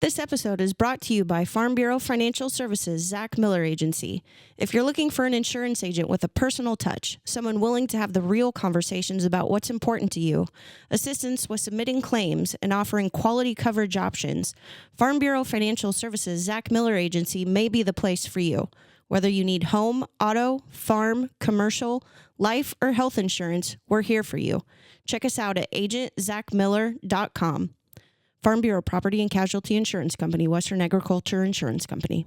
This episode is brought to you by Farm Bureau Financial Services, Zach Miller Agency. If you're looking for an insurance agent with a personal touch, someone willing to have the real conversations about what's important to you, assistance with submitting claims, and offering quality coverage options, Farm Bureau Financial Services, Zach Miller Agency may be the place for you. Whether you need home, auto, farm, commercial, life, or health insurance, we're here for you. Check us out at agentzachmiller.com. Farm Bureau Property and Casualty Insurance Company, Western Agriculture Insurance Company.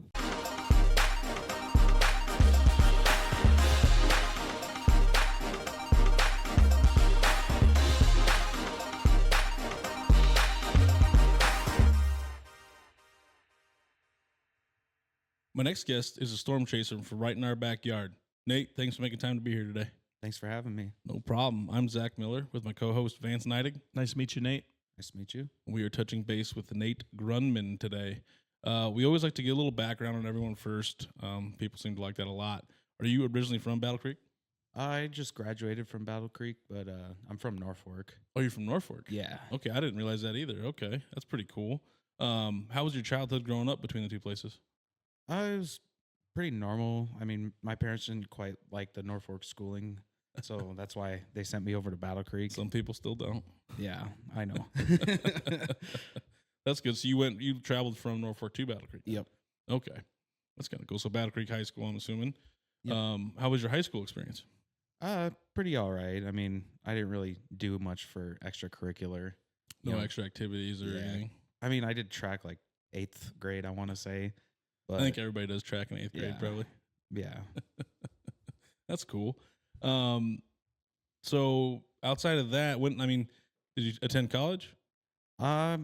My next guest is a storm chaser from right in our backyard. Nate, thanks for making time to be here today. Thanks for having me. No problem. I'm Zach Miller with my co-host Vance. Nice to meet you, Nate. Nice to meet you. We are touching base with Nate Grundman today. We always like to get a little background on everyone first. People seem to like that a lot. Are you originally from Battle Creek? I just graduated from Battle Creek, but I'm from Norfolk. Oh, you're from Norfolk? Yeah. Okay, I didn't realize that either. Okay, that's pretty cool. How was your childhood growing up between the two places? I was pretty normal. I mean, my parents didn't quite like the Norfolk schooling, so that's why they sent me over to Battle Creek. Some people still don't. Yeah, I know. That's good. So you traveled from Norfolk to Battle Creek? Yep. Okay. That's kind of cool. So Battle Creek High School, I'm assuming. Yep. How was your high school experience? Pretty all right. I mean, I didn't really do much for extracurricular. No extra activities or anything? I mean, I did track like 8th grade, I want to say. But I think everybody does track in 8th grade, probably. Yeah. That's cool. So outside of that, did you attend college? I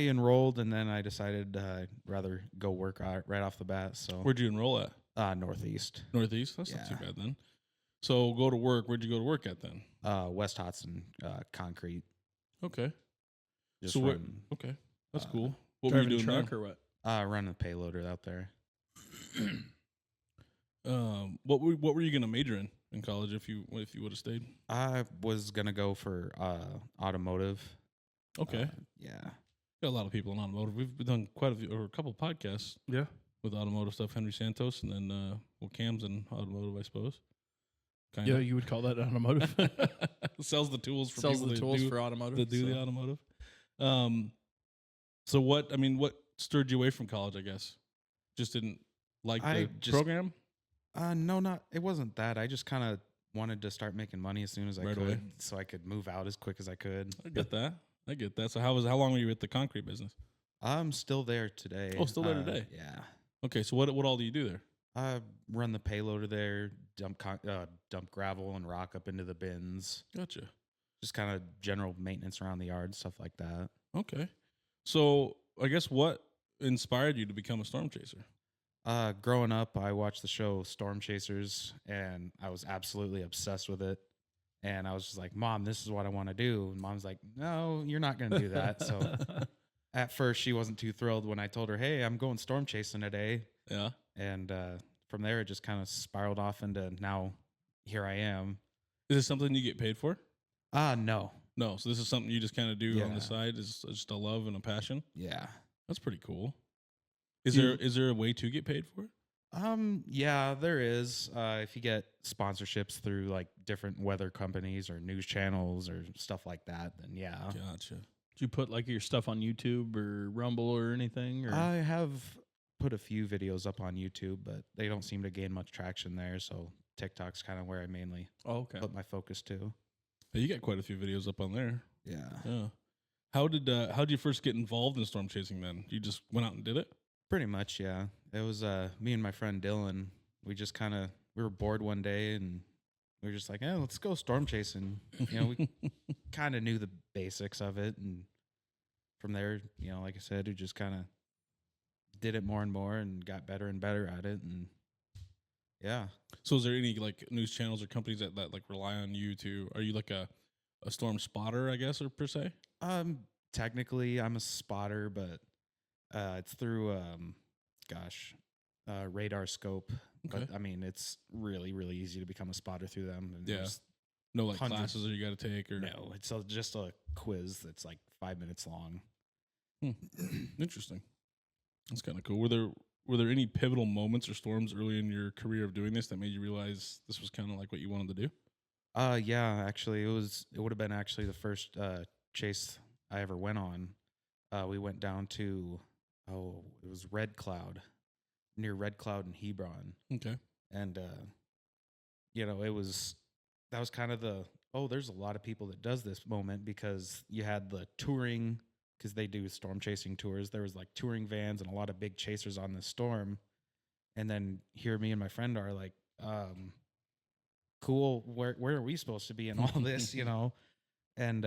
enrolled, and then I decided I'd rather go work right off the bat. So Where'd you enroll at? Northeast. Northeast? That's not too Yeah. bad then. So go to work. Where'd you go to work at then? West Hudson Concrete. Okay. Just So run, okay. That's cool. What were you doing truck there? or what? running a payloader out there. What were you gonna major in college if you would have stayed? I was gonna go for automotive. Okay. Yeah. Got a lot of people in automotive. We've done quite a couple podcasts. Yeah. With automotive stuff, Henry Santos, and then Cam's in automotive, I suppose. Kinda. Yeah, you would call that automotive. Sells the tools for Sells people the that tools do, for automotive. that do the automotive. So what stirred you away from college? I guess just didn't like the program. No, it wasn't that. I just kind of wanted to start making money as soon as I Right could, away. so I could move out as quick as I could. I get that. So how long were you at the concrete business? I'm still there today. Oh, still there today? Yeah. Okay, so what all do you do there? I run the payloader there, dump gravel and rock up into the bins. Gotcha. Just kind of general maintenance around the yard, stuff like that. Okay. So I guess what inspired you to become a storm chaser? Growing up, I watched the show Storm Chasers, and I was absolutely obsessed with it. And I was just like, Mom, this is what I want to do. And Mom's like, no, you're not going to do that. So at first, she wasn't too thrilled when I told her, hey, I'm going storm chasing today. Yeah. And from there, it just kind of spiraled off into now here I am. Is this something you get paid for? No. No. So this is something you just kind of do on Yeah. the side. Is just a love and a passion. Yeah. That's pretty cool. Is there a way to get paid for it? Yeah, there is. If you get sponsorships through like different weather companies or news channels or stuff like that, then yeah. Gotcha. Did you put like your stuff on YouTube or Rumble or anything? Or? I have put a few videos up on YouTube, but they don't seem to gain much traction there. So TikTok's kind of where I mainly Okay. put my focus to. Yeah, you got quite a few videos up on there. Yeah. Yeah. How did you first get involved in storm chasing then? You just went out and did it? Pretty much, yeah. It was me and my friend Dylan. We just we were bored one day and we were just like, let's go storm chasing. We kind of knew the basics of it. And from there, like I said, we just kind of did it more and more and got better and better at it. And yeah. So is there any like news channels or companies that like rely on you are you like a storm spotter, I guess, or per se? Technically I'm a spotter, but it's through Radar Scope. Okay. But I mean, it's really, really easy to become a spotter through them. And Yeah. there's No like hundreds. classes that you got to take or No, it's just a quiz that's like 5 minutes long. Interesting. That's kind of cool. Were there any pivotal moments or storms early in your career of doing this that made you realize this was kind of like what you wanted to do? Yeah, actually, it would have been actually the first chase I ever went on. We went down to it was Red Cloud, near Red Cloud in Hebron, Okay. and that was kind of there's a lot of people that does this moment, because you had the touring, because they do storm chasing tours. There was like touring vans and a lot of big chasers on this storm, and then here me and my friend are like, cool, where are we supposed to be in all this, and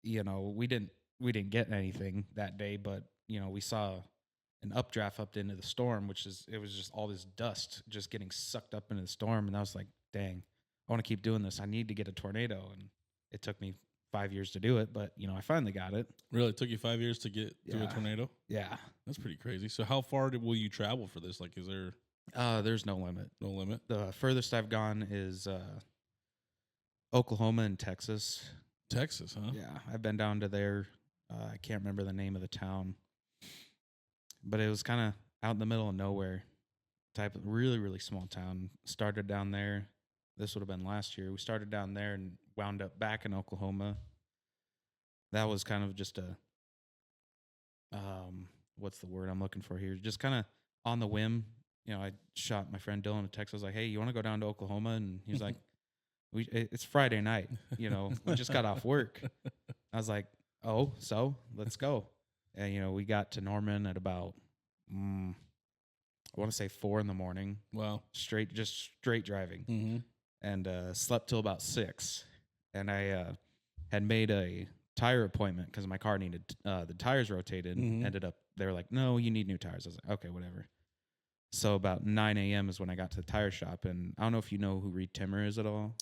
we didn't get anything that day, but we saw an updraft up into the storm, it was just all this dust just getting sucked up into the storm, and I was like, dang, I want to keep doing this. I need to get a tornado, and it took me 5 years to do it, but I finally got it. Really? It took you 5 years to get to a tornado? Yeah. That's pretty crazy. So how far will you travel for this? Like, is there There's no limit. no limit? The furthest I've gone is Oklahoma and Texas. Texas, huh? Yeah, I've been down to there. I can't remember the name of the town, but it was kind of out in the middle of nowhere, type of really, really small town. Started down there. This would have been last year. We started down there and wound up back in Oklahoma. That was kind of just what's the word I'm looking for here? Just kind of on the whim. I shot my friend Dylan a text. I was like, hey, you want to go down to Oklahoma? And he was like, it's Friday night. We just got off work. I was like, oh, so let's go. And, we got to Norman at about, I want to say 4 a.m. Wow. Straight driving. Mm-hmm. And slept till about 6. And I had made a tire appointment because my car needed the tires rotated. Mhm. Ended up, they were like, no, you need new tires. I was like, okay, whatever. So about 9 a.m. is when I got to the tire shop. And I don't know if you know who Reed Timmer is at all.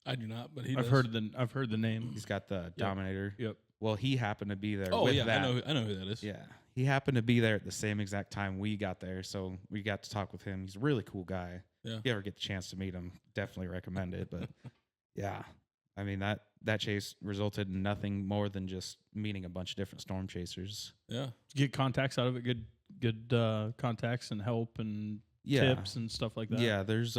I do not, but I've heard the name. He's got the Dominator. Yep. Well, he happened to be there. Oh with yeah, that. I know who that is. Yeah, he happened to be there at the same exact time we got there, so we got to talk with him. He's a really cool guy. Yeah. If you ever get the chance to meet him, definitely recommend it. But yeah, I mean that chase resulted in nothing more than just meeting a bunch of different storm chasers. Yeah. Get contacts out of it. Good contacts and help and tips and stuff like that. Yeah, there's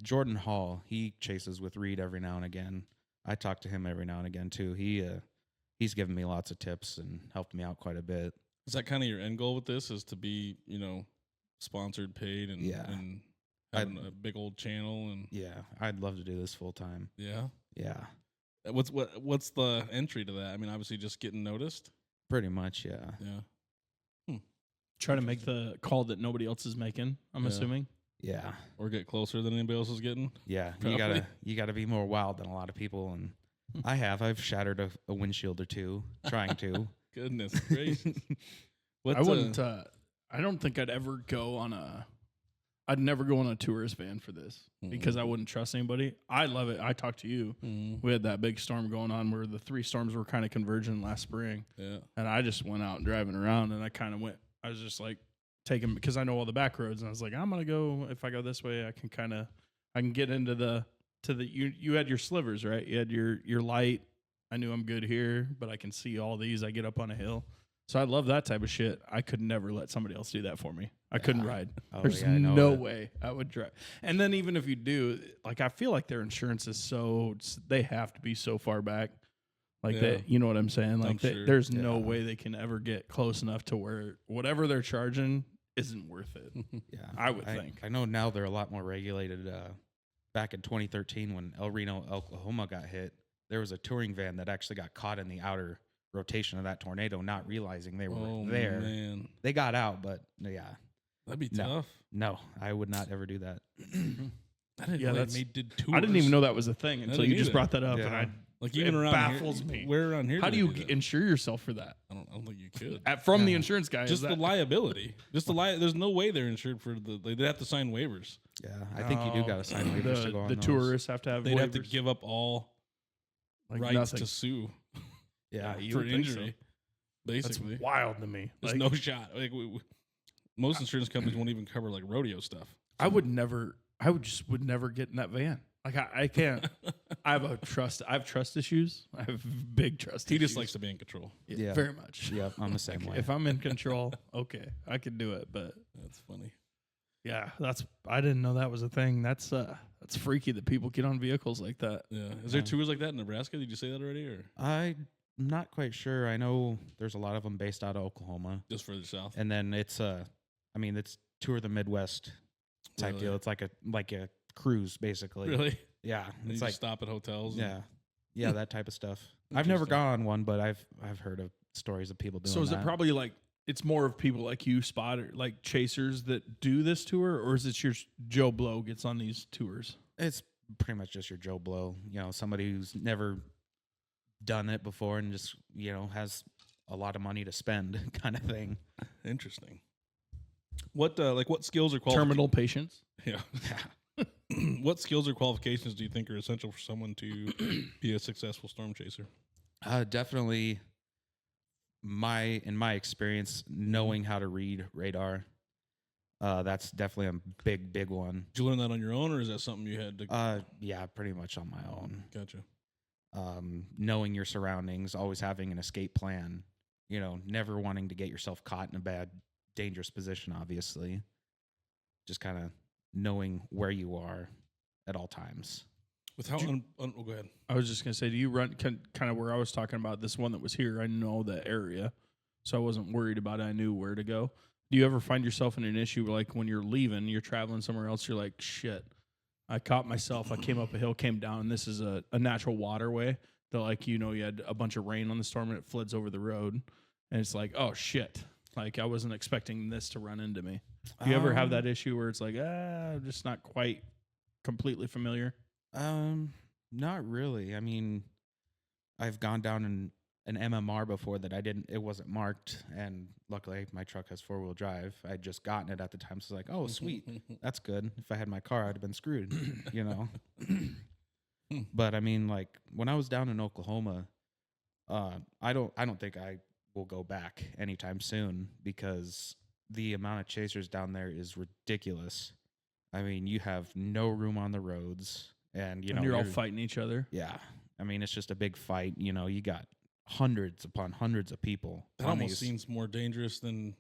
Jordan Hall. He chases with Reed every now and again. I talk to him every now and again too. He's given me lots of tips and helped me out quite a bit. Is that kind of your end goal with this? Is to be, sponsored, paid, and and having a big old channel and I'd love to do this full time. Yeah. Yeah. What's the entry to that? I mean, obviously just getting noticed. Pretty much, yeah. Yeah. Try to make the call that nobody else is making, I'm assuming. Yeah. Or get closer than anybody else is getting. Yeah. Probably. You gotta be more wild than a lot of people, and I've shattered a windshield or two trying to. Goodness gracious. I wouldn't I don't think I'd ever go on I'd never go on a tourist van for this because I wouldn't trust anybody. I love it. I talked to you. We had that big storm going on where the 3 storms were kind of converging last spring. Yeah. And I just went out and driving around, and I was just like taking, because I know all the back roads, and I was like, I'm going to go, if I go this way, I can get into you had your slivers, right? You had your light. I knew I'm good here, but I can see all these. I get up on a hill. So I love that type of shit. I could never let somebody else do that for me. I couldn't ride. Oh, There's yeah, I know no it. way I would drive. And then even if you do, like, I feel like their insurance is they have to be so far back. Like that, you know what I'm saying? Like I'm sure. there's no way they can ever get close enough to where whatever they're charging isn't worth it. Yeah. I would think. I know now they're a lot more regulated. Back in 2013 when El Reno, Oklahoma got hit, there was a touring van that actually got caught in the outer rotation of that tornado, not realizing they were there. Man. They got out, but yeah. That'd be tough. No, I would not ever do that. I didn't know they did tours. I didn't even know that was a thing until you just either. brought that up, Yeah. and I Like even it around baffles here, me. Where around here? How do they you that? insure yourself for that? I don't think you could. From the insurance guy. Just the liability. Just the There's no way they're insured for they'd have to sign waivers. Yeah, I think you do got to sign waivers to go on the those. tourists have to have They'd have to waivers. give up all Like rights nothing. to sue Yeah, you for would think so. injury. That's Basically, wild to me. there's Like, no shot. Like most insurance companies won't even cover like rodeo stuff. I would never get in that van. Like I can't. I have trust issues. I have big trust He issues. just likes to be in control. Yeah. Very much. Yep, I'm the same way. If I'm in control, okay, I can do it. But That's funny. yeah, I didn't know that was a thing. That's freaky that people get on vehicles like that. Yeah. Is there tours like that in Nebraska? Did you say that already, or I'm not quite sure. I know there's a lot of them based out of Oklahoma, just further south? and then it's it's tour the Midwest type Really? deal. It's like a cruise basically. Really? Yeah, And it's you like just stop at hotels. and- yeah, that type of stuff. I've never Interesting. gone on one, but I've heard of stories of people doing. So is that. it probably like it's more of people like you, spotter, like chasers that do this tour, or is it your Joe Blow gets on these tours? It's pretty much just your Joe Blow. Somebody who's never done it before and just has a lot of money to spend, kind of thing. Interesting. What skills or Terminal patients. Yeah. What skills or qualifications do you think are essential for someone to be a successful storm chaser? Definitely, in my experience, knowing how to read radar. That's definitely a big one. Did you learn that on your own, or is that something you had to? Yeah, pretty much on my own. Gotcha. Knowing your surroundings, always having an escape plan. Never wanting to get yourself caught in a bad, dangerous position. Obviously, just kind of knowing where you are at all times. With how? Go ahead. I was just gonna say, do you run kind of where I was talking about this one that was here? I know the area, so I wasn't worried about it. I knew where to go. Do you ever find yourself in an issue like when you're leaving, you're traveling somewhere else, you're like, shit, I caught myself. I came up a hill, came down, and this is a natural waterway that you had a bunch of rain on the storm and it floods over the road, and it's like, oh shit, like I wasn't expecting this to run into me. Do you ever have that issue where it's like, I'm just not quite completely familiar? Not really. I mean, I've gone down in an MMR before that it wasn't marked, and luckily my truck has 4-wheel drive. I'd just gotten it at the time, so it's like, oh sweet, that's good. If I had my car, I'd have been screwed, But I mean, like when I was down in Oklahoma, I don't think I will go back anytime soon because the amount of chasers down there is ridiculous. I mean, you have no room on the roads, and you're all fighting each other. Yeah, I mean, it's just a big fight. You got hundreds upon hundreds of people. That almost seems more dangerous than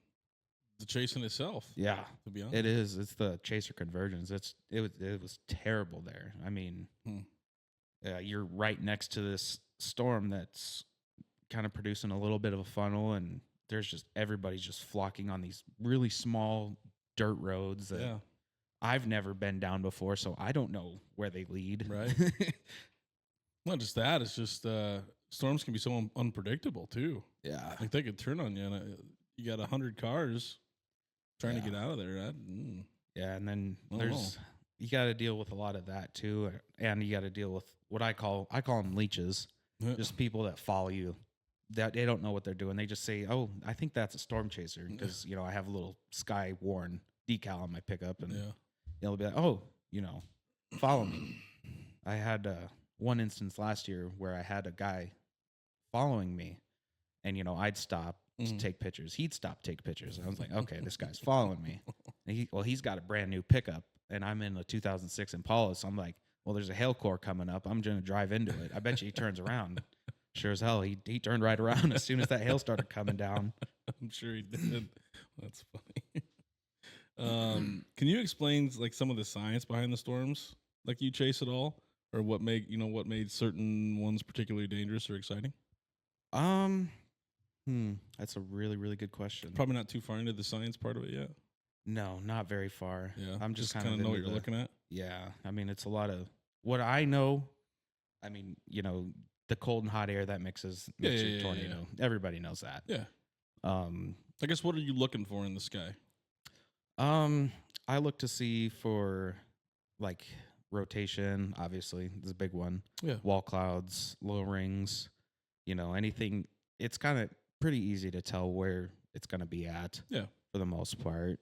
the chasing itself. Yeah, to be honest, it is. It's the chaser convergence. It was terrible there. I mean, you're right next to this storm that's kind of producing a little bit of a funnel, and there's just everybody's just flocking on these really small dirt roads that I've never been down before, so I don't know where they lead. Right. Not just that; it's just storms can be so unpredictable too. Yeah, like they could turn on you, and you got 100 cars trying to get out of there. Yeah, and then you got to deal with a lot of that too, and you got to deal with what I call them leeches, just people that follow you. That they don't know what they're doing. They just say, "Oh, I think that's a storm chaser," because I have a little Sky Warn decal on my pickup, and they'll be like, "Oh, follow me." I had one instance last year where I had a guy following me, and I'd stop to take pictures. He'd stop to take pictures. I was like, "Okay, this guy's following me." And he's got a brand new pickup, and I'm in a 2006 Impala, so I'm like, "Well, there's a hail core coming up. I'm gonna drive into it." I bet you he turns around. Sure as hell, he turned right around as soon as that hail started coming down. I'm sure he did. That's funny. Can you explain some of the science behind the storms you chase at all, or what made certain ones particularly dangerous or exciting? That's a really, really good question. Probably not too far into the science part of it yet. No, not very far. Yeah, I'm just kind of know what you're looking at. Yeah, I mean, it's a lot of what I know. I mean, the cold and hot air that mixes a tornado. Yeah. Everybody knows that. Yeah. I guess what are you looking for in the sky? I look to see for rotation. Obviously, this is a big one. Yeah. Wall clouds, low rings. Anything. It's kind of pretty easy to tell where it's going to be at. Yeah. For the most part.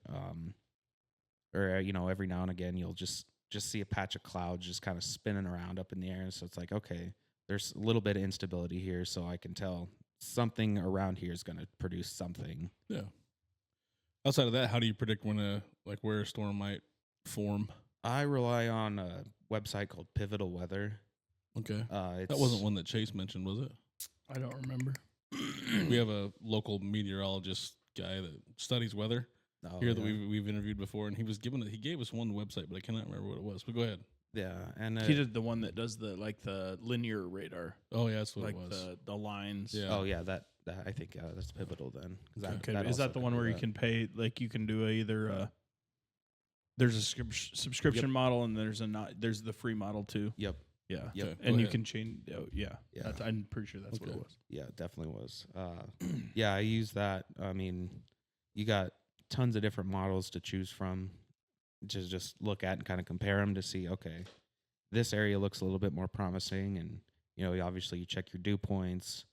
Or every now and again you'll just see a patch of clouds just kind of spinning around up in the air. So it's like, okay, there's a little bit of instability here, so I can tell something around here is going to produce something. Yeah. Outside of that, how do you predict when where a storm might form? I rely on a website called Pivotal Weather. Okay. It's, That wasn't one that Chase mentioned, was it? I don't remember. We have a local meteorologist guy that studies weather here that we've interviewed before, and he gave us one website, but I cannot remember what it was. But go ahead. Yeah, and He did the one that does the linear radar, Oh yeah, that's what like it was. the lines. Yeah. oh yeah, that I think that's Pivotal then. 'Cause Okay. Is also that the one could do where you that. can pay? Like you can do there's a subscription model and there's the free model too. Yep. Yeah. Yep. Okay, And go you ahead. can change. Oh, yeah. Yeah. I'm pretty sure that's what Okay. it was. Yeah, it definitely was. Yeah, I use that. I mean, you got tons of different models to choose from. Just look at and kind of compare them to see, okay, this area looks a little bit more promising, and obviously you check your dew points,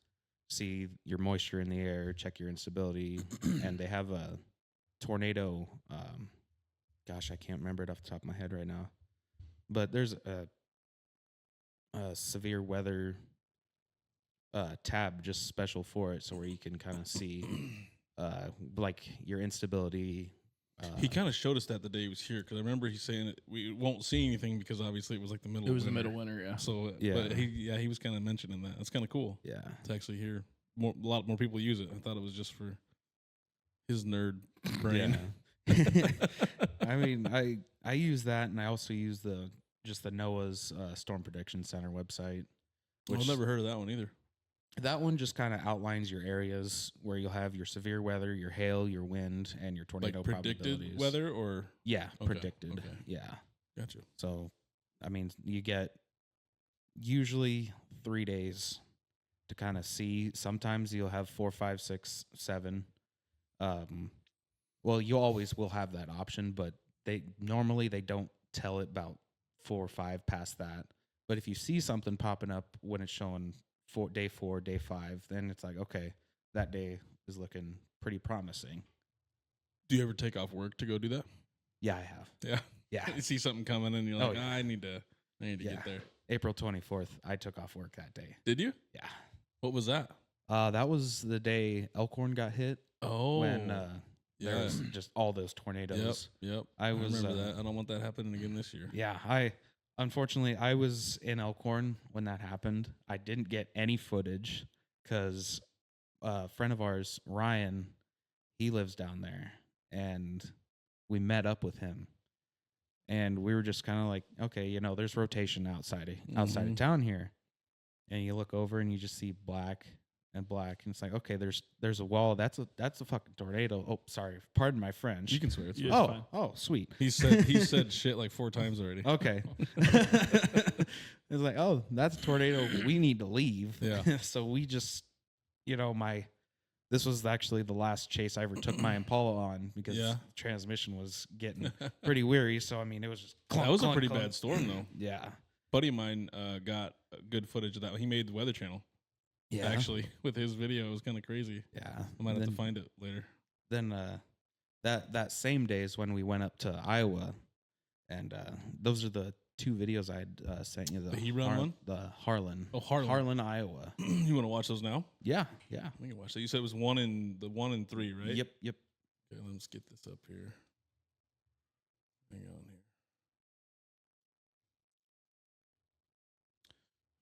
see your moisture in the air, check your instability, and they have a tornado. Gosh, I can't remember it off the top of my head right now, but there's a severe weather tab just special for it, so where you can kind of see like your instability. He kind of showed us that the day he was here, because I remember he saying that we won't see anything because obviously it was like the middle. It was of the winter. middle winter, yeah. So Yeah. but he was kind of mentioning that. That's kind of cool Yeah, to actually hear a lot more people use it. I thought it was just for his nerd brain. yeah. I mean, I use that, and I also use the NOAA's Storm Prediction Center website. I've never heard of that one either. That one just kind of outlines your areas where you'll have your severe weather, your hail, your wind, and your tornado Like predicted probabilities. weather, or Yeah, Okay, predicted. okay. Yeah. gotcha. So, I mean, you get usually 3 days to kind of see. Sometimes you'll have 4, 5, 6, 7. Well, you always will have that option, but they don't tell it about 4 or 5 past that. But if you see something popping up when it's showing day 4, day 5, then it's like, okay, that day is looking pretty promising. Do you ever take off work to go do that? Yeah, I have. Yeah. Yeah. You see something coming and you're like, Oh, yeah. I need to Yeah. get there. April 24th, I took off work that day. Did you? Yeah. What was that? That was the day Elkhorn got hit Oh, when there yeah. was just all those tornadoes. Yep. I I was, remember that. I don't want that happening again this year. Yeah, unfortunately I was in Elkhorn when that happened. I didn't get any footage because a friend of ours, Ryan, he lives down there, and we met up with him, and we were just kind of like, okay, there's rotation outside Mhm. of town here, and you look over and you just see black and black, and it's like, okay, there's a wall. That's a fucking tornado. Oh, sorry, pardon my French. You can swear. It's Yeah. fine. fine. Oh, sweet. He said shit like 4 times already. Okay. It's like, oh, that's a tornado. We need to leave. Yeah. So we just, this was actually the last chase I ever took my Impala on, because Yeah. the transmission was getting pretty weary. So, I mean, it was just clunk, That was a clunk, pretty clunk. bad storm though. Yeah. Buddy of mine got good footage of that. He made the Weather Channel Yeah. actually with his video. It was kind of crazy. Yeah. I might have to Then- find it later. Then that same day is when we went up to Iowa, and those are the 2 videos I had sent you. The He-Run one? The Harlan. Oh, Harlan. Harlan, Iowa. You want to watch those now? Yeah, yeah. We can watch that. You said it was 1 and 3, right? Yep. Okay, let's get this up here. Hang on here.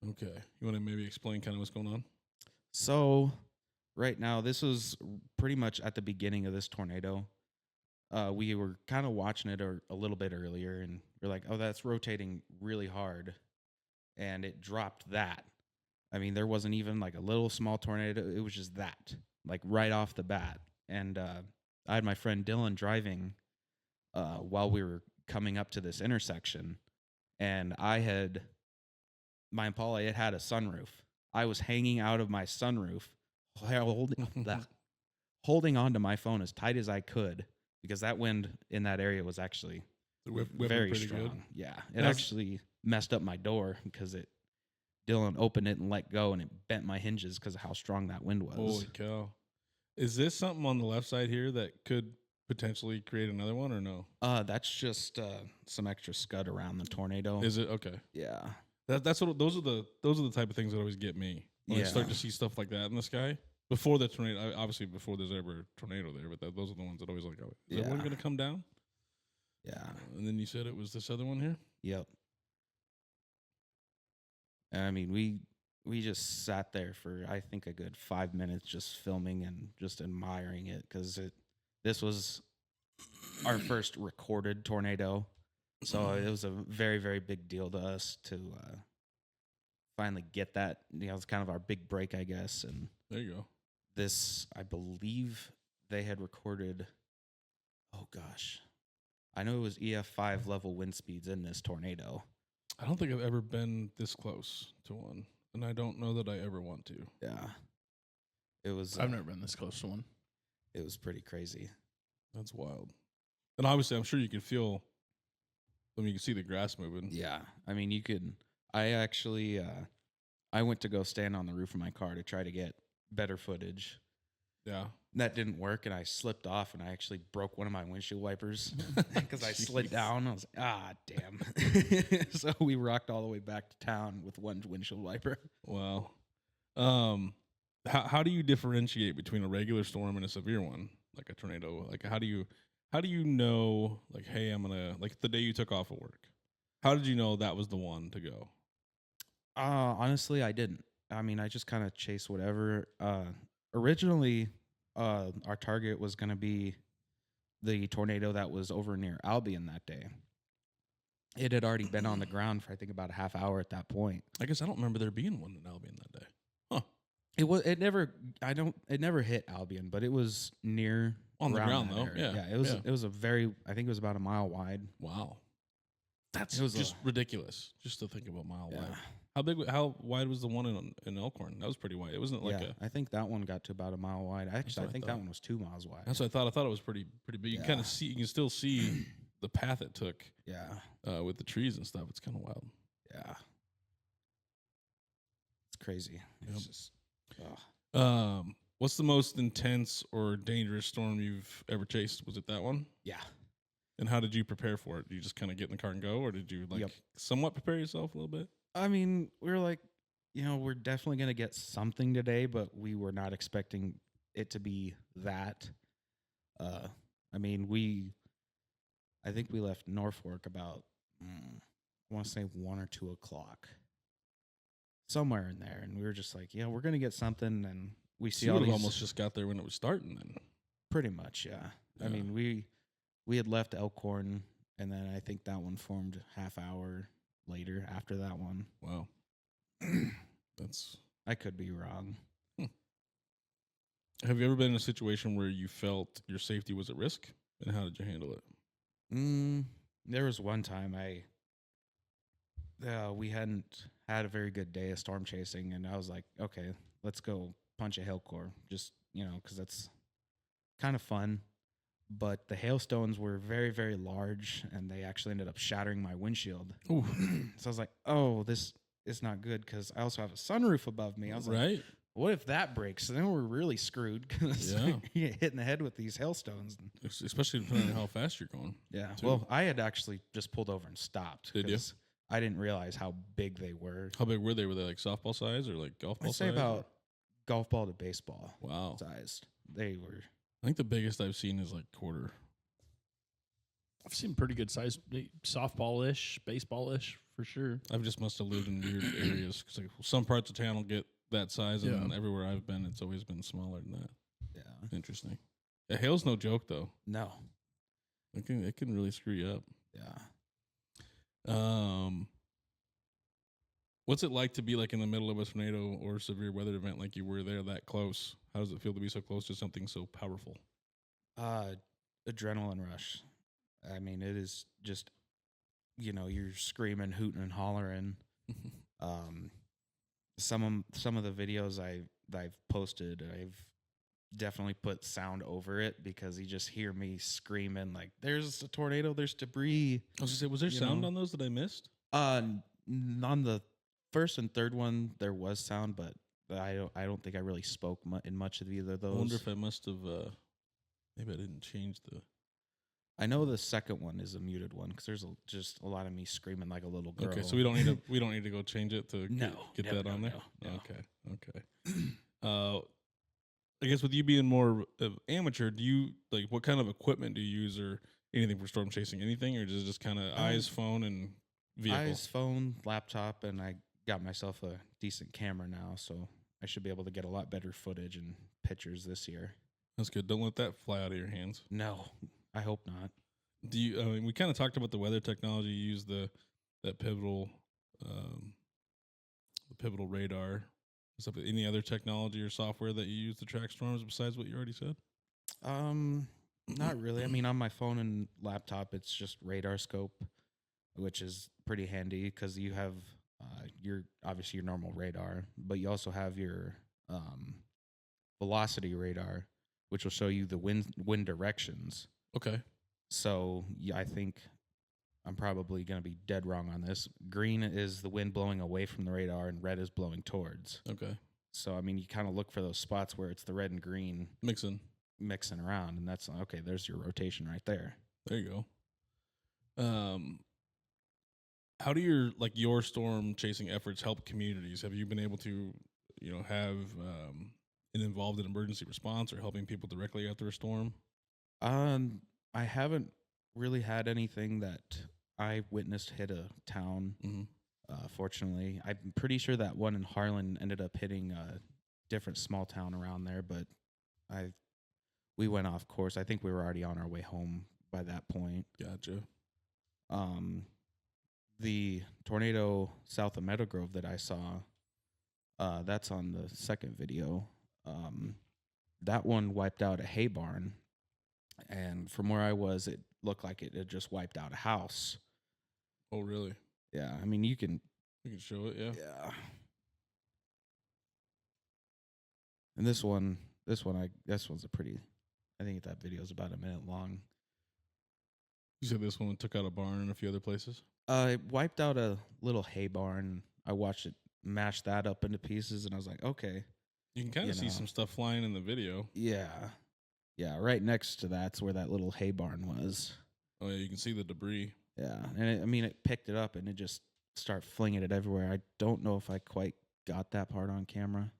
Okay. You want to maybe explain kind of what's going on? So, right now, this was pretty much at the beginning of this tornado. We were kind of watching it a little bit earlier, and we're like, oh, that's rotating really hard. And it dropped that. I mean, there wasn't even like a little small tornado. It was just that, like right off the bat. And I had my friend Dylan driving while we were coming up to this intersection. And my Impala, it had a sunroof. I was hanging out of my sunroof, holding onto my phone as tight as I could, because that wind in that area was actually Whipping very pretty strong. good. Yeah, it That's- actually messed up my door because Dylan opened it and let go, and it bent my hinges because of how strong that wind was. Holy cow. Is this something on the left side here that could potentially create another one or no? That's just some extra scud around the tornado. Is it? Okay. Yeah, That's what those are the type of things that always get me when I start Yeah. to see stuff like that in the sky before the tornado. Obviously, before there's ever a tornado there, but those are the ones that always like, oh, is that one Yeah. going to come down? Yeah. And then you said it was this other one here? Yep. And I mean, we just sat there for I think a good 5 minutes just filming and just admiring it because this was our first recorded tornado, so it was a very, very big deal to us to finally get that. It's kind of our big break, I guess. And There you go. this, I believe, they had recorded. Oh gosh, I know it was EF5 level wind speeds in this tornado. I don't think I've ever been this close to one, and I don't know that I ever want to. Yeah, it was. I've never been this close to one. It was pretty crazy. That's wild. And obviously, I'm sure you can feel. I mean, you can see the grass moving. Yeah, I mean, you could. I actually, I went to go stand on the roof of my car to try to get better footage. Yeah. That didn't work, and I slipped off, and I actually broke one of my windshield wipers because I slid down. I was like, damn. So we rocked all the way back to town with one windshield wiper. Wow. How do you differentiate between a regular storm and a severe one, like a tornado? Like, how do you know, like, hey, I'm gonna, like, the day you took off of work, how did you know that was the one to go? Honestly, I didn't. I mean, I just kind of chased whatever. Originally, our target was going to be the tornado that was over near Albion that day. It had already been on the ground for I think about a half hour at that point. I guess I don't remember there being one in Albion that day. Huh. It never hit Albion, but it was near On the around ground, that though. area. Yeah. It was a very, I think it was about a mile wide. Wow. That's It was just ridiculous just to think about mile Yeah. wide. How wide was the one in Elkhorn? That was pretty wide. It wasn't like I think that one got to about a mile wide. Actually, what I think that one was 2 miles wide. that's what I thought. I thought it was pretty big. You can kind of see, you can still see the path it took Yeah. with the trees and stuff. It's kind of wild. Yeah. It's crazy. Yep. It's just, oh. What's the most intense or dangerous storm you've ever chased? Was it that one? Yeah. And how did you prepare for it? Did you just kind of get in the car and go, or did you Yep. somewhat prepare yourself a little bit? I mean, we were like, we're definitely going to get something today, but we were not expecting it to be that. I mean, I think we left Norfolk about, I want to say 1 or 2 o'clock, somewhere in there. And we were just like, we're going to get something. And we see You all would have these. almost just got there when it was starting then. Pretty much, yeah. I mean, we had left Elkhorn, and then I think that one formed half hour later after that one. Wow. That's. I could be wrong. Have you ever been in a situation where you felt your safety was at risk, and how did you handle it? There was one time we hadn't had a very good day of storm chasing, and I was like, okay, let's go punch a hail core, just, because that's kind of fun. But the hailstones were very, very large, and they actually ended up shattering my windshield. Ooh. So I was like, oh, this is not good, because I also have a sunroof above me. I was like, Right. what if that breaks? So then we're really screwed, because Yeah. you get hit in the head with these hailstones. Especially depending on how fast you're going. Yeah. too. Well, I had actually just pulled over and stopped. Did you? 'cause I didn't realize how big they were. How big were they? Were they like softball size or like golf ball I'd say size? about golf ball to baseball Wow. sized. They were. I think the biggest I've seen is like quarter. I've seen pretty good size softball-ish, baseball-ish for sure. I've just must have lived in weird areas because like some parts of town will get that size, and then everywhere I've been, it's always been smaller than that. Yeah. Interesting. Yeah, hail's no joke though. No. It can really screw you up. Yeah. What's it like to be like in the middle of a tornado or severe weather event like you were there that close? How does it feel to be so close to something so powerful? Adrenaline rush. I mean, it is just, you're screaming, hooting, and hollering. Some of the videos I've posted, I've definitely put sound over it because you just hear me screaming like, "There's a tornado! There's debris!" I was gonna say, was there sound on those that I missed? On the first and third one, there was sound, but I don't think I really spoke in much of either of those. I wonder if I must have. Maybe I didn't change the. I know the second one is a muted one because there's just a lot of me screaming like a little girl. Okay, so we don't need to go change it to No, get no, that no, on there. no. Okay. I guess with you being more of amateur, do you like what kind of equipment do you use, or anything for storm chasing? Anything, or just kind of eyes, phone, and vehicle? Eyes, phone, laptop, and I got myself a decent camera now, so I should be able to get a lot better footage and pictures this year. That's good. Don't let that fly out of your hands. No, I hope not. Do you? I mean, we kind of talked about the weather technology. You use that pivotal, the pivotal radar. Stuff. Any other technology or software that you use to track storms besides what you already said? Not really. I mean, on my phone and laptop, it's just radar scope, which is pretty handy because you have your obviously your normal radar, but you also have your velocity radar, which will show you the wind directions. Okay. So yeah, I think I'm probably going to be dead wrong on this. Green is the wind blowing away from the radar, and red is blowing towards. Okay. So I mean, you kind of look for those spots where it's the red and green Mixing around, and that's okay. There's your rotation right there. There you go. How do your storm chasing efforts help communities? Have you been able to, have involved in emergency response or helping people directly after a storm? I haven't really had anything that I witnessed hit a town. Mm-hmm. Fortunately, I'm pretty sure that one in Harlan ended up hitting a different small town around there, but we went off course. I think we were already on our way home by that point. Gotcha. The tornado south of Meadow Grove that I saw, that's on the second video. That one wiped out a hay barn, and from where I was, it looked like it had just wiped out a house. Oh, really? Yeah, I mean, you can show it, yeah. Yeah. And this one's a pretty. I think that video is about a minute long. You said this one took out a barn and a few other places? It wiped out a little hay barn. I watched it mash that up into pieces, and I was like, okay. You can kind of see some stuff flying in the video. Yeah. Yeah, right next to that's where that little hay barn was. Oh, yeah, you can see the debris. Yeah, and it picked it up, and it just started flinging it everywhere. I don't know if I quite got that part on camera.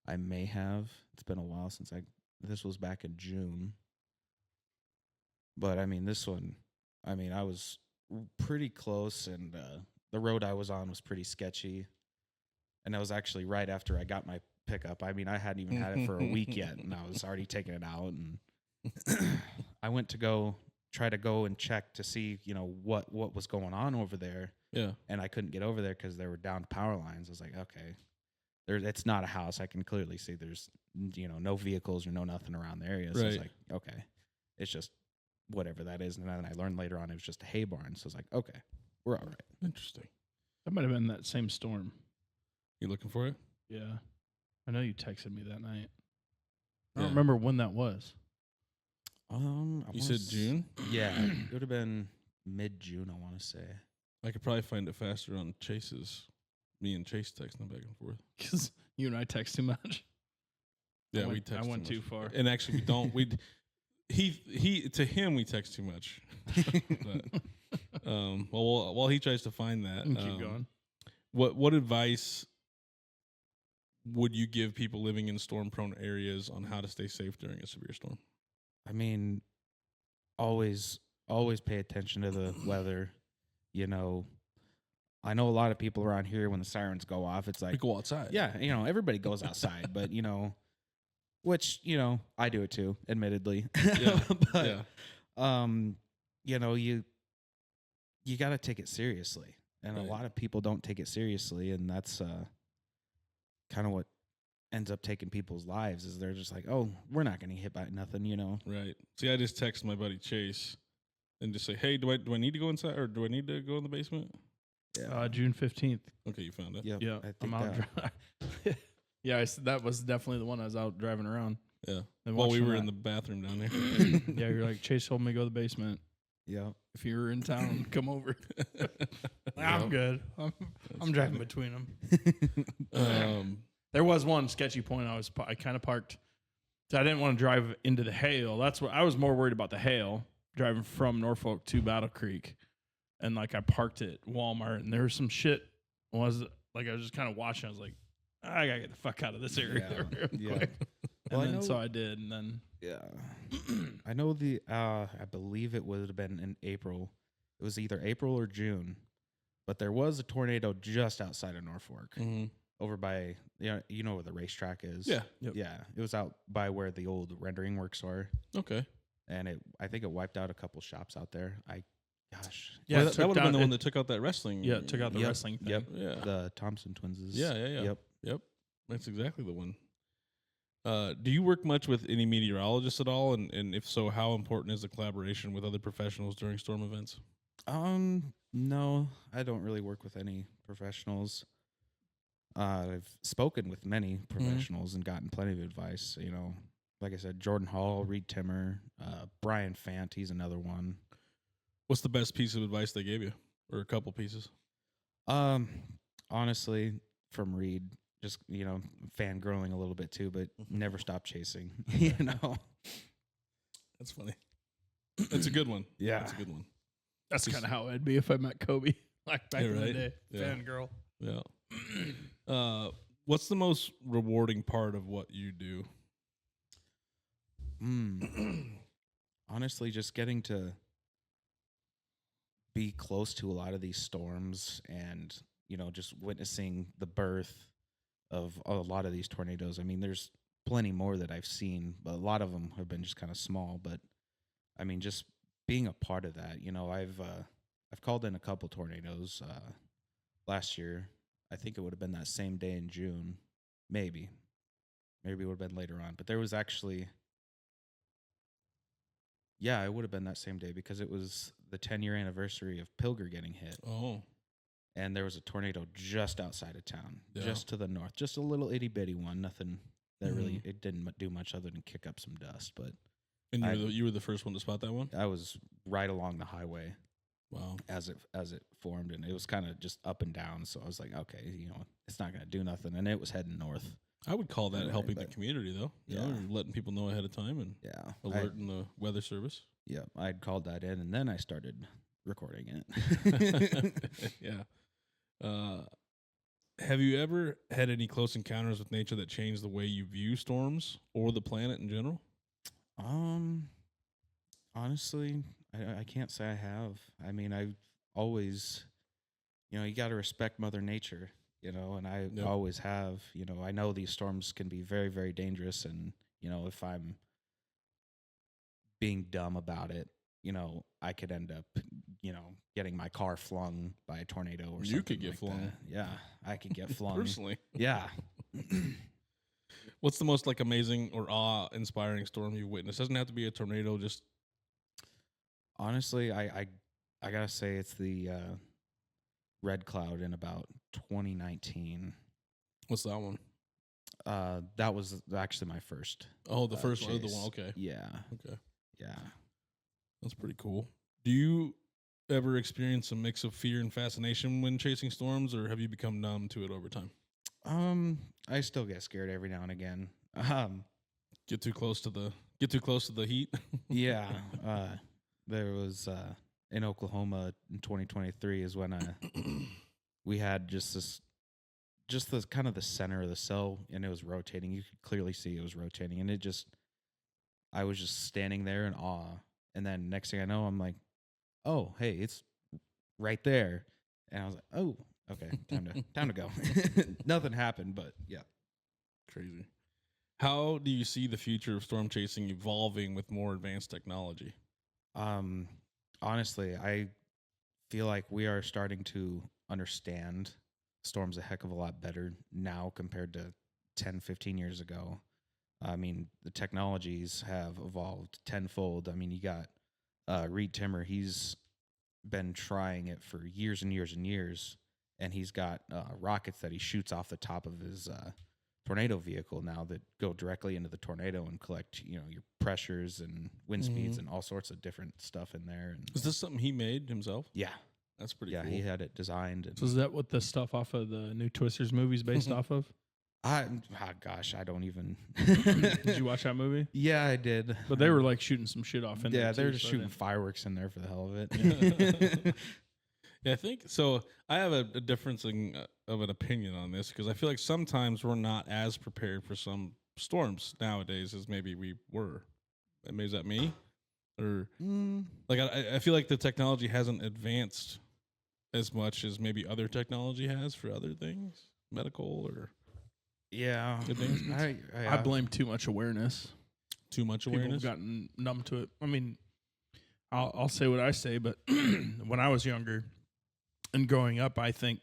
I may have. It's been a while since this was back in June. But, I mean, this one, I was pretty close, and the road I was on was pretty sketchy. And that was actually right after I got my pickup. I mean, I hadn't even had it for a week yet, and I was already taking it out. And I went to try to go and check to see, what was going on over there. Yeah. And I couldn't get over there because there were down power lines. I was like, okay, it's not a house. I can clearly see there's, no vehicles or no nothing around the area. So I was like, okay, it's just whatever that is. And then I learned later on it was just a hay barn. So I was like, okay, we're all right. Interesting. That might have been that same storm. You looking for it? Yeah. I know you texted me that night. I Yeah. don't remember when that was. You said June? Yeah, it would have been mid-June, I want to say. I could probably find it faster on Chase's. Me and Chase texting back and forth. Because you and I text too much. Yeah, we text. I went too too far. And actually, we don't. He to him we text too much. But, while he tries to find that, Keep going. What advice would you give people living in storm-prone areas on how to stay safe during a severe storm? I mean, always pay attention to the weather. I know a lot of people around here when the sirens go off, it's like We go outside. yeah, everybody goes outside, but which I do it too, admittedly. Yeah. But you got to take it seriously, and Right. a lot of people don't take it seriously, and that's kind of what ends up taking people's lives is they're just like, oh, we're not going to hit by nothing, Right. See, I just text my buddy Chase and just say, hey, do I need to go inside or do I need to go in the basement? Yeah. June 15th. Okay, you found it. Yep, Yeah, I think I'm out. Yeah, that was definitely the one I was out driving around. Yeah. And While we watching were that. in the bathroom down there. Yeah, you're like, Chase told me to go to the basement. Yeah. If you're in town, come over. I'm good. I'm driving between them. There was one sketchy point I kind of parked. So I didn't want to drive into the hail. That's what I was more worried about, the hail, driving from Norfolk to Battle Creek. And I parked at Walmart, and there was some shit. I was just kind of watching. I was like, I gotta get the fuck out of this area real Yeah. quick. Well, And then so I did, and then Yeah. I know I believe it would have been in April. It was either April or June, but there was a tornado just outside of Norfolk, Mm-hmm. over by you know where the racetrack is. Yeah. Yep. Yeah. It was out by where the old rendering works are, Okay. and I think it wiped out a couple shops out there. Gosh. Yeah, Well, it that took would have been down- the one it- that took out that wrestling. Yeah, it took out the Yep, wrestling thing. Yep. Yeah. The Thompson twins. Yeah. Yep. Yep. That's exactly the one. Do you work much with any meteorologists at all? And if so, how important is the collaboration with other professionals during storm events? No, I don't really work with any professionals. I've spoken with many professionals and gotten plenty of advice. You know, like I said, Jordan Hall, Reed Timmer, Brian Fant, he's another one. What's the best piece of advice they gave you, or a couple pieces? Honestly, from Reed, just fangirling a little bit too, but never stop chasing. You know, That's funny. That's a good one. Yeah. That's a good one. That's kind of how I'd be if I met Kobe, like back Yeah, in the right? day. Yeah. Fangirl. Yeah. What's the most rewarding part of what you do? Honestly, just getting to be close to a lot of these storms and, just witnessing the birth of a lot of these tornadoes. I mean, there's plenty more that I've seen, but a lot of them have been just kind of small. But I mean, just being a part of that, I've called in a couple tornadoes last year. I think it would have been that same day in June, maybe it would have been later on. But there was actually, yeah, it would have been that same day because it was the 10-year anniversary of Pilger getting hit. Oh, And there was a tornado just outside of town, Yeah. just to the north, just a little itty bitty one. Nothing that really, it didn't do much other than kick up some dust. But and you were the first one to spot that one? I was right along the highway Wow. as it formed, and it was kind of just up and down. So I was like, okay, it's not going to do nothing. And it was heading north. I would call that Anyway, helping the but- community, though. You know, Yeah. you're letting people know ahead of time and Yeah. alerting the weather service. Yeah. I'd called that in, and then I started recording it. Yeah. Have you ever had any close encounters with nature that changed the way you view storms or the planet in general? Honestly, I can't say I have. I mean, I've always, you got to respect Mother Nature, and I Yep. always have. I know these storms can be very, very dangerous, and if I'm being dumb about it, I could end up, getting my car flung by a tornado or something. You could get like flung. that. Yeah, I could get flung. Personally. Yeah. What's the most amazing or awe-inspiring storm you've witnessed? Doesn't have to be a tornado. Just Honestly, I gotta say it's the red cloud in about 2019. what's that one? That was actually my first. Oh, the first one. The chase. one. Okay. Yeah, Okay. yeah. That's pretty cool. Do you ever experience a mix of fear and fascination when chasing storms, or have you become numb to it over time? I still get scared every now and again. Get too close to the heat. Yeah. There was in Oklahoma in 2023 is when we had just the kind of the center of the cell, and it was rotating. You could clearly see it was rotating, and I was just standing there in awe. And then next thing I know, I'm like, oh, hey, it's right there. And I was like, oh, okay, time to go. Nothing happened, but yeah. Crazy. How do you see the future of storm chasing evolving with more advanced technology? Honestly, I feel like we are starting to understand storms a heck of a lot better now compared to 10, 15 years ago. I mean, the technologies have evolved tenfold. I mean, you got Reed Timmer. He's been trying it for years and years and years, and he's got rockets that he shoots off the top of his tornado vehicle now that go directly into the tornado and collect, your pressures and wind speeds and all sorts of different stuff in there. And Is this something he made himself? yeah, That's pretty yeah, cool. he had it designed. And So is that what the stuff off of the new Twisters movie is based off of? Gosh, I don't even. Did you watch that movie? Yeah, I did. But they were like shooting some shit off in there. Yeah, they're too, just so I shooting didn't- fireworks in there for the hell of it. Yeah, I think so. I have a difference of an opinion on this because I feel like sometimes we're not as prepared for some storms nowadays as maybe we were. Maybe is that me? Or Mm, like I feel like the technology hasn't advanced as much as maybe other technology has for other things, medical or yeah. advancements. I blame too much awareness. Too much People awareness. have gotten numb to it. I mean, I'll say what I say, but when I was younger and growing up, I think,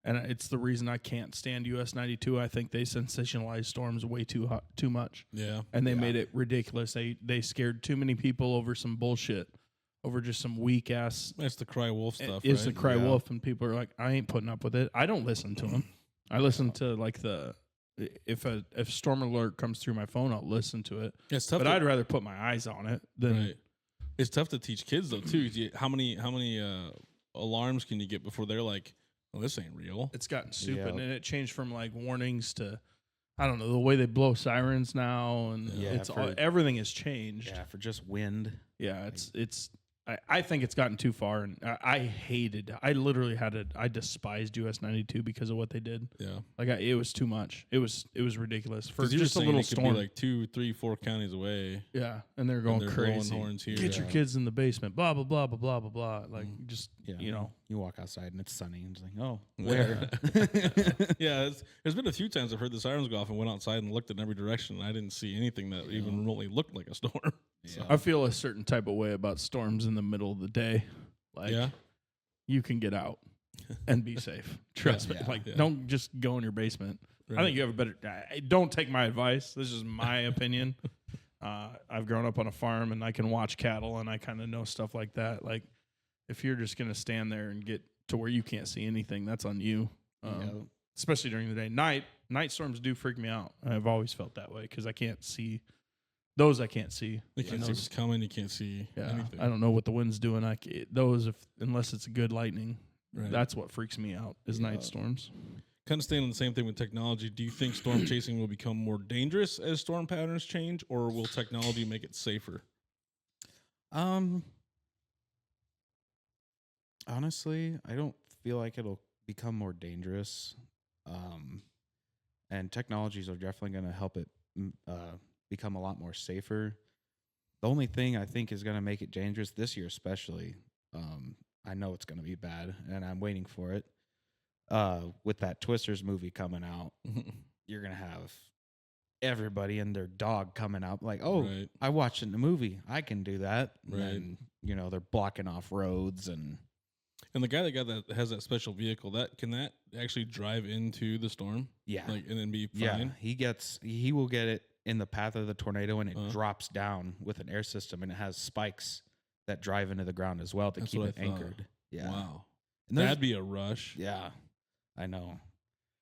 and it's the reason I can't stand US 92. I think they sensationalized storms way too much, Yeah. and they made it ridiculous. They scared too many people over some bullshit, over just some weak ass. That's the cry wolf stuff. It's right? the cry Yeah. wolf, and people are like, I ain't putting up with it. I don't listen to them. I listen to like if storm alert comes through my phone, I'll listen to it. It's tough. But I'd rather put my eyes on it than Right. It's tough to teach kids though too. How many alarms can you get before they're like, "Oh, this ain't real." it's gotten stupid, Yeah. and it changed from like warnings to, I don't know, the way they blow sirens now, and Yeah, it's for- everything has changed. Yeah, for just wind. Yeah, it's. I think it's gotten too far, and I literally I despised US 92 because of what they did. Yeah. Like it was too much. It was ridiculous for 'Cause you're just a saying little it could storm. be like 2, 3, 4 counties away. Yeah, and they're going they're blowing crazy. horns here. Get your Yeah. kids in the basement. Blah blah blah blah blah blah blah. Like just Yeah, you know. you walk outside and it's sunny, and it's like, oh, Where? where? Yeah, there's been a few times I've heard the sirens go off and went outside and looked in every direction, and I didn't see anything that even remotely looked like a storm. So, I feel a certain type of way about storms in the middle of the day. Like yeah, you can get out and be safe. Trust me. Yeah. Like Yeah. don't just go in your basement. right. I think you have a better. Don't take my advice. This is my opinion. I've grown up on a farm and I can watch cattle and I kind of know stuff like that. Like if you're just gonna stand there and get to where you can't see anything, that's on you. Yeah. Especially during the day. Night storms do freak me out. I've always felt that way because I can't see. Those I can't see. You can't And see those- what's coming. You can't see yeah, anything. I don't know what the wind's doing. Those unless it's a good lightning. Right. That's what freaks me out is Yeah. night storms. Kind of staying on the same thing with technology. Do you think storm chasing will become more dangerous as storm patterns change, or will technology make it safer? Honestly, I don't feel like it'll become more dangerous. And technologies are definitely going to help it become a lot more safer. The only thing I think is going to make it dangerous this year, especially, I know it's going to be bad, and I'm waiting for it. With that Twisters movie coming out, you're going to have everybody and their dog coming out like, oh, Right. I watched it in the movie. I can do that. Right. And, they're blocking off roads and And the guy that has that special vehicle, can that actually drive into the storm? yeah. And then be Yeah, fine? he will get it in the path of the tornado, and it Uh-huh. drops down with an air system, and it has spikes that drive into the ground as well to That's keep what it I thought. anchored. Yeah, Wow. and there's- That'd be a rush. yeah, I know.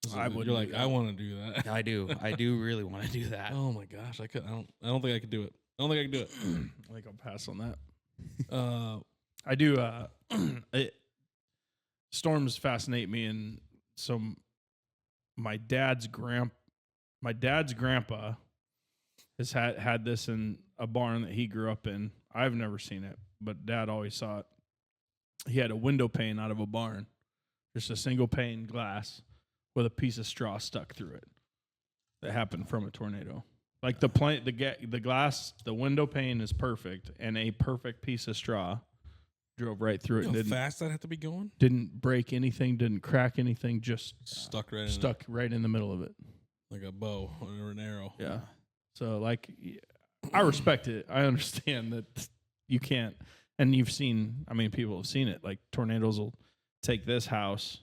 So I you're wouldn't like, do I that. want to do that. I do really want to do that. Oh my gosh, I don't think I could do it. I don't think I could do it. I think I'll pass on that. Uh, I do. Storms fascinate me, and so my dad's grandpa has had this in a barn that he grew up in. I've never seen it, but Dad always saw it. He had a window pane out of a barn, just a single pane glass with a piece of straw stuck through it. That happened from a tornado. Like the glass, the window pane is perfect, and a perfect piece of straw drove right through it. how And fast that have to be going? didn't break anything, didn't crack anything, just Stuck right in stuck right in the middle of it. like a bow or an arrow. Yeah. So like, I respect it. I understand that you can't, and you've seen. I mean, people have seen it. Like tornadoes will take this house,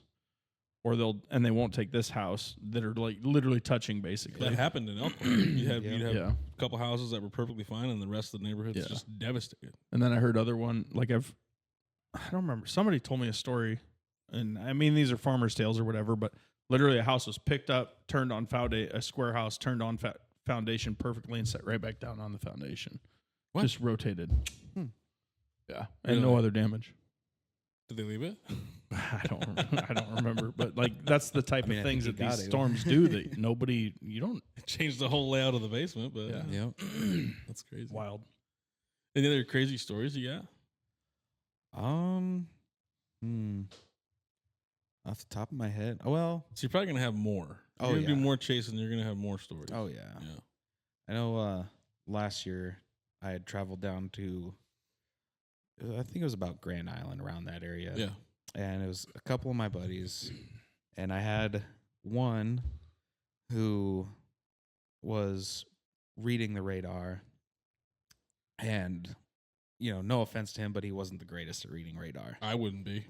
or they won't take this house that are like literally touching basically. That happened in Elkhorn. You'd have Yeah. a couple houses that were perfectly fine, and the rest of the neighborhood's Yeah. just devastated. And then I heard other one like I don't remember. Somebody told me a story, and I mean these are farmers' tales or whatever, but literally a house was picked up, turned on a square house, turned on foundation perfectly, and set right back down on the foundation. What? Just rotated. Hmm. Yeah, and no Really? other damage. Did they leave it? I don't remember, but like that's the type I mean, of I things think that you these got to. storms do. That you don't. It changed the whole layout of the basement, but Yeah. Yep. that's crazy. Wild. Any other crazy stories you got? Off the top of my head, well, So you're probably gonna have more. Oh, You're gonna do yeah. more chasing. You're gonna have more stories. oh yeah, yeah. I know. Last year, I had traveled down to, I think it was about Grand Island, around that area. Yeah. And it was a couple of my buddies, and I had one who was reading the radar, and no offense to him, but he wasn't the greatest at reading radar. I wouldn't be.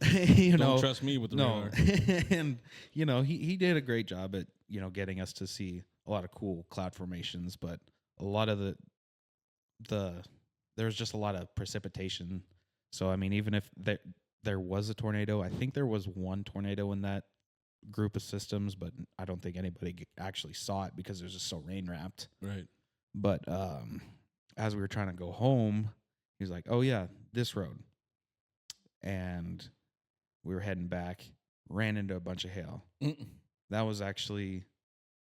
Don't trust me with the no. radar. And he did a great job at getting us to see a lot of cool cloud formations, but a lot of there was just a lot of precipitation. So I mean, even if there was a tornado, I think there was one tornado in that group of systems, but I don't think anybody actually saw it because it was just so rain wrapped. Right. But as we were trying to go home, he was like, "Oh yeah, this road," and we were heading back. Ran into a bunch of hail. Mm-mm. That was actually,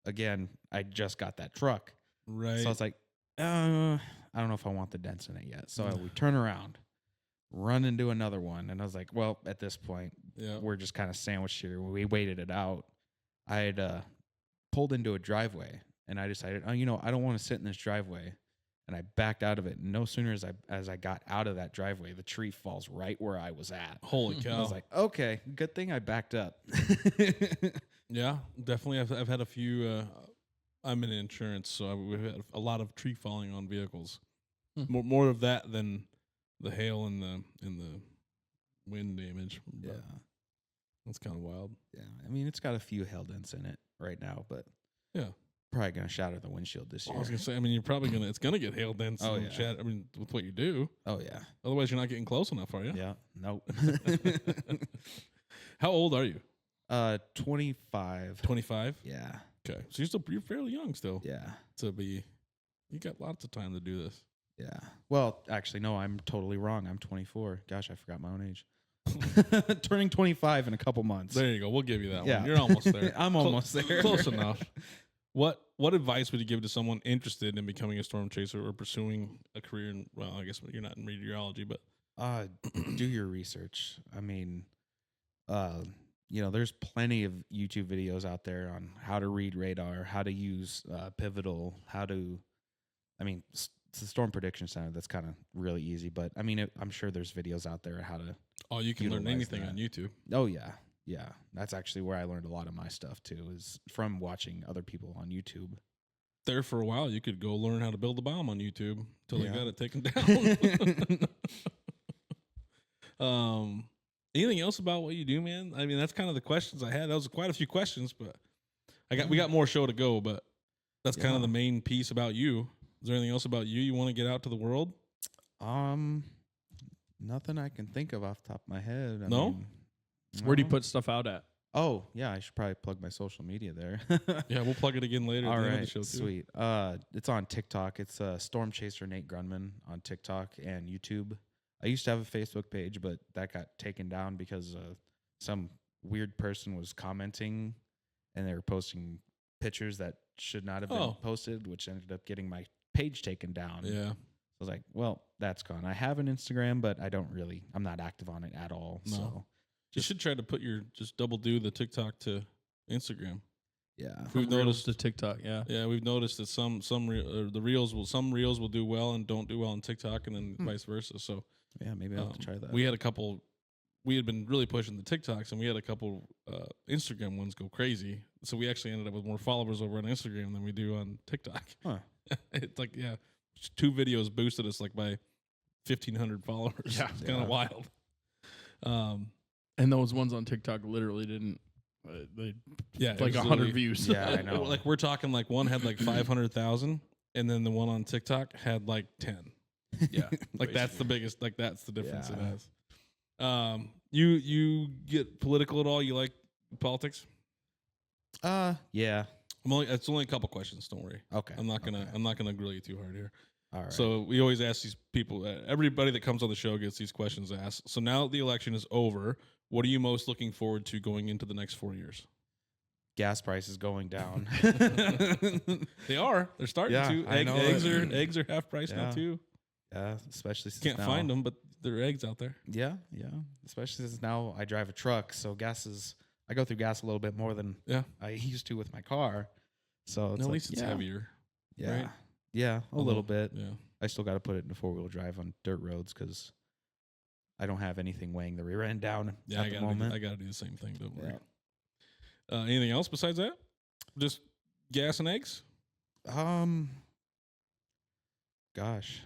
again, I just got that truck, Right. so I was like, I don't know if I want the dents in it yet. So we turn around, run into another one, and I was like, well, at this point, we're just kind of sandwiched here. We waited it out. I had pulled into a driveway, and I decided, I don't want to sit in this driveway, and I backed out of it. And no sooner as I got out of that driveway, the tree falls right where I was at. Holy cow! I was like, okay, good thing I backed up. Yeah, definitely. I've had a few. I'm in insurance, so we've had a lot of tree falling on vehicles. More of that than the hail and the wind damage. Yeah, that's kind of wild. Yeah, I mean, it's got a few hail dents in it right now, but yeah, probably gonna shatter the windshield this year. I was gonna say, I mean, you're probably it's gonna get hail dents. Oh, and yeah. shatter. I mean, with what you do. Oh yeah. Otherwise, you're not getting close enough, are you? Yeah. Nope. How old are you? 25. 25. Yeah. Okay, so you're fairly young still. Yeah. You got lots of time to do this. Yeah. Well, actually, no, I'm totally wrong. I'm 24. Gosh, I forgot my own age. Turning 25 in a couple months. There you go. We'll give you that Yeah. one. You're almost there. I'm almost there. Close enough. What advice would you give to someone interested in becoming a storm chaser or pursuing a career in, well, I guess you're not in meteorology, but do your research. I mean, there's plenty of YouTube videos out there on how to read radar, how to use Pivotal, it's the Storm Prediction Center. That's kind of really easy, but I mean, I'm sure there's videos out there how to. Oh, you can learn utilize anything that. on YouTube. Oh yeah, yeah. That's actually where I learned a lot of my stuff too, is from watching other people on YouTube. There for a while, you could go learn how to build a bomb on YouTube until they Yeah. got it taken down. Anything else about what you do, man? I mean, that's kind of the questions I had. That was quite a few questions, but we got more show to go. But that's kind of the main piece about you. Is there anything else about you want to get out to the world? Nothing I can think of off the top of my head. I No? mean, Where do you no. put stuff out at? Oh yeah, I should probably plug my social media there. Yeah, we'll plug it again later. All at the end of right, the show too. sweet. It's on TikTok. It's Storm Chaser Nate Grundman on TikTok and YouTube. I used to have a Facebook page, but that got taken down because some weird person was commenting, and they were posting pictures that should not have been posted, which ended up getting my page taken down. Yeah. I was like, well, that's gone. I have an Instagram, but I'm not active on it at all. No. So You should try to just double do the TikTok to Instagram. yeah. We've noticed the TikTok, yeah. Yeah, we've noticed that some reels will do well and don't do well on TikTok, and then vice versa. So Yeah, maybe I'll have to try that. we had been really pushing the TikToks, and we had a couple Instagram ones go crazy. So we actually ended up with more followers over on Instagram than we do on TikTok. Huh. It's like, yeah, 2 videos boosted us like by 1,500 followers. Yeah. It's kind of wild. And those ones on TikTok literally didn't. They Yeah, it like was 100 literally- views. Yeah, I know. Like we're talking like one had like 500,000, and then the one on TikTok had like 10. Yeah, Like that's the biggest. Like that's the difference it Yeah. has. You get political at all? You like politics? Yeah. It's only a couple questions. Don't worry. Okay. I'm not Okay. gonna grill you too hard here. All right. So we always ask these people. Everybody that comes on the show gets these questions asked. So now that the election is over, what are you most looking forward to going into the next 4 years? gas prices going down. They are. They're starting Yeah, to. I know Eggs are half price now Yeah. too. Yeah, especially since Can't now, find them, but there are eggs out there. Yeah, yeah. Especially since now I drive a truck, so I go through gas a little bit more than Yeah. I used to with my car. So it's At like, least it's yeah, heavier. Yeah, right? yeah, a little bit. Yeah. I I still got to put it into 4-wheel drive on dirt roads because I don't have anything weighing the rear end down at the moment. I gotta do the same thing. Don't worry. Anything else besides that? Just gas and eggs? Gosh,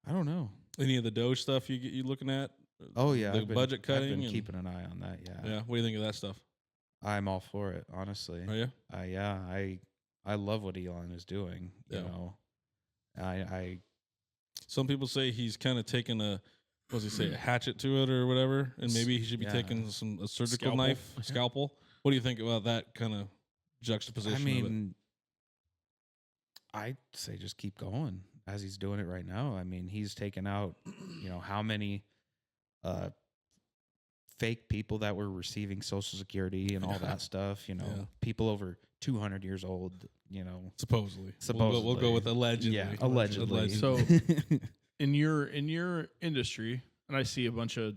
I don't know. Any of the Doge stuff you looking at? Oh yeah, the budget cutting. I've been and- keeping an eye on that. Yeah. Yeah. What do you think of that stuff? I'm all for it, honestly. Are you? I love what Elon is doing. Yeah. You know, I Some people say he's kind of taking a, what does he say, a hatchet to it or whatever, and maybe he should be Yeah. taking a surgical Scalpel. scalpel. What do you think about that kind of juxtaposition? I of it? mean, I'd say just keep going as he's doing it right now. I mean, he's taken out, how many fake people that were receiving Social Security and all that stuff. Yeah. People over 200 years old. Supposedly. Supposedly. We'll go with allegedly. Yeah, allegedly. So in your industry, and I see a bunch of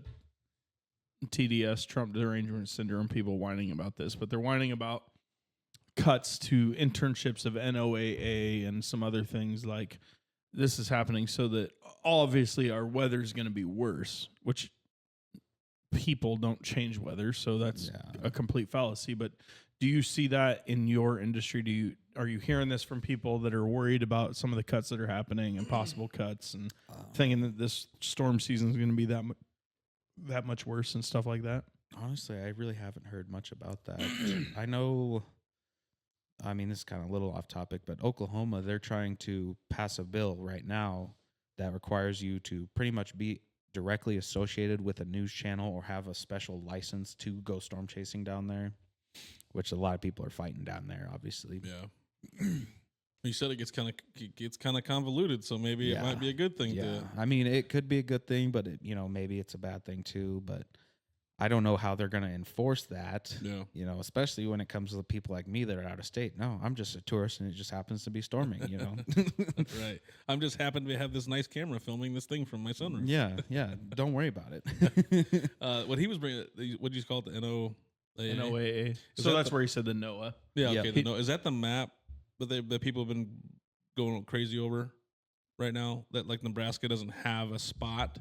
TDS, Trump derangement syndrome people whining about this, but they're whining about cuts to internships of NOAA and some other things like this is happening so that obviously our weather is going to be worse, which people don't change weather, so that's a complete fallacy. But do you see that in your industry? Are you hearing this from people that are worried about some of the cuts that are happening and possible cuts and thinking that this storm season is going to be that much worse and stuff like that? Honestly, I really haven't heard much about that. I know, I mean, this is kind of a little off topic, but Oklahoma, they're trying to pass a bill right now that requires you to pretty much be directly associated with a news channel or have a special license to go storm chasing down there, which a lot of people are fighting down there, obviously. Yeah. You said it gets kind of convoluted, so maybe it might be a good thing. Yeah, I mean, it could be a good thing, but maybe it's a bad thing too. But I don't know how they're going to enforce that. Yeah. Especially when it comes to the people like me that are out of state. No, I'm just a tourist, and it just happens to be storming. Right. I'm just happen to have this nice camera filming this thing from my sunroof. Yeah. Don't worry about it. What he was bringing, what did you call it? The NOAA. Is So that that's the- where he said the NOAA. Yeah. Yeah. Okay. Is that the map that people have been going crazy over right now? That like Nebraska doesn't have a spot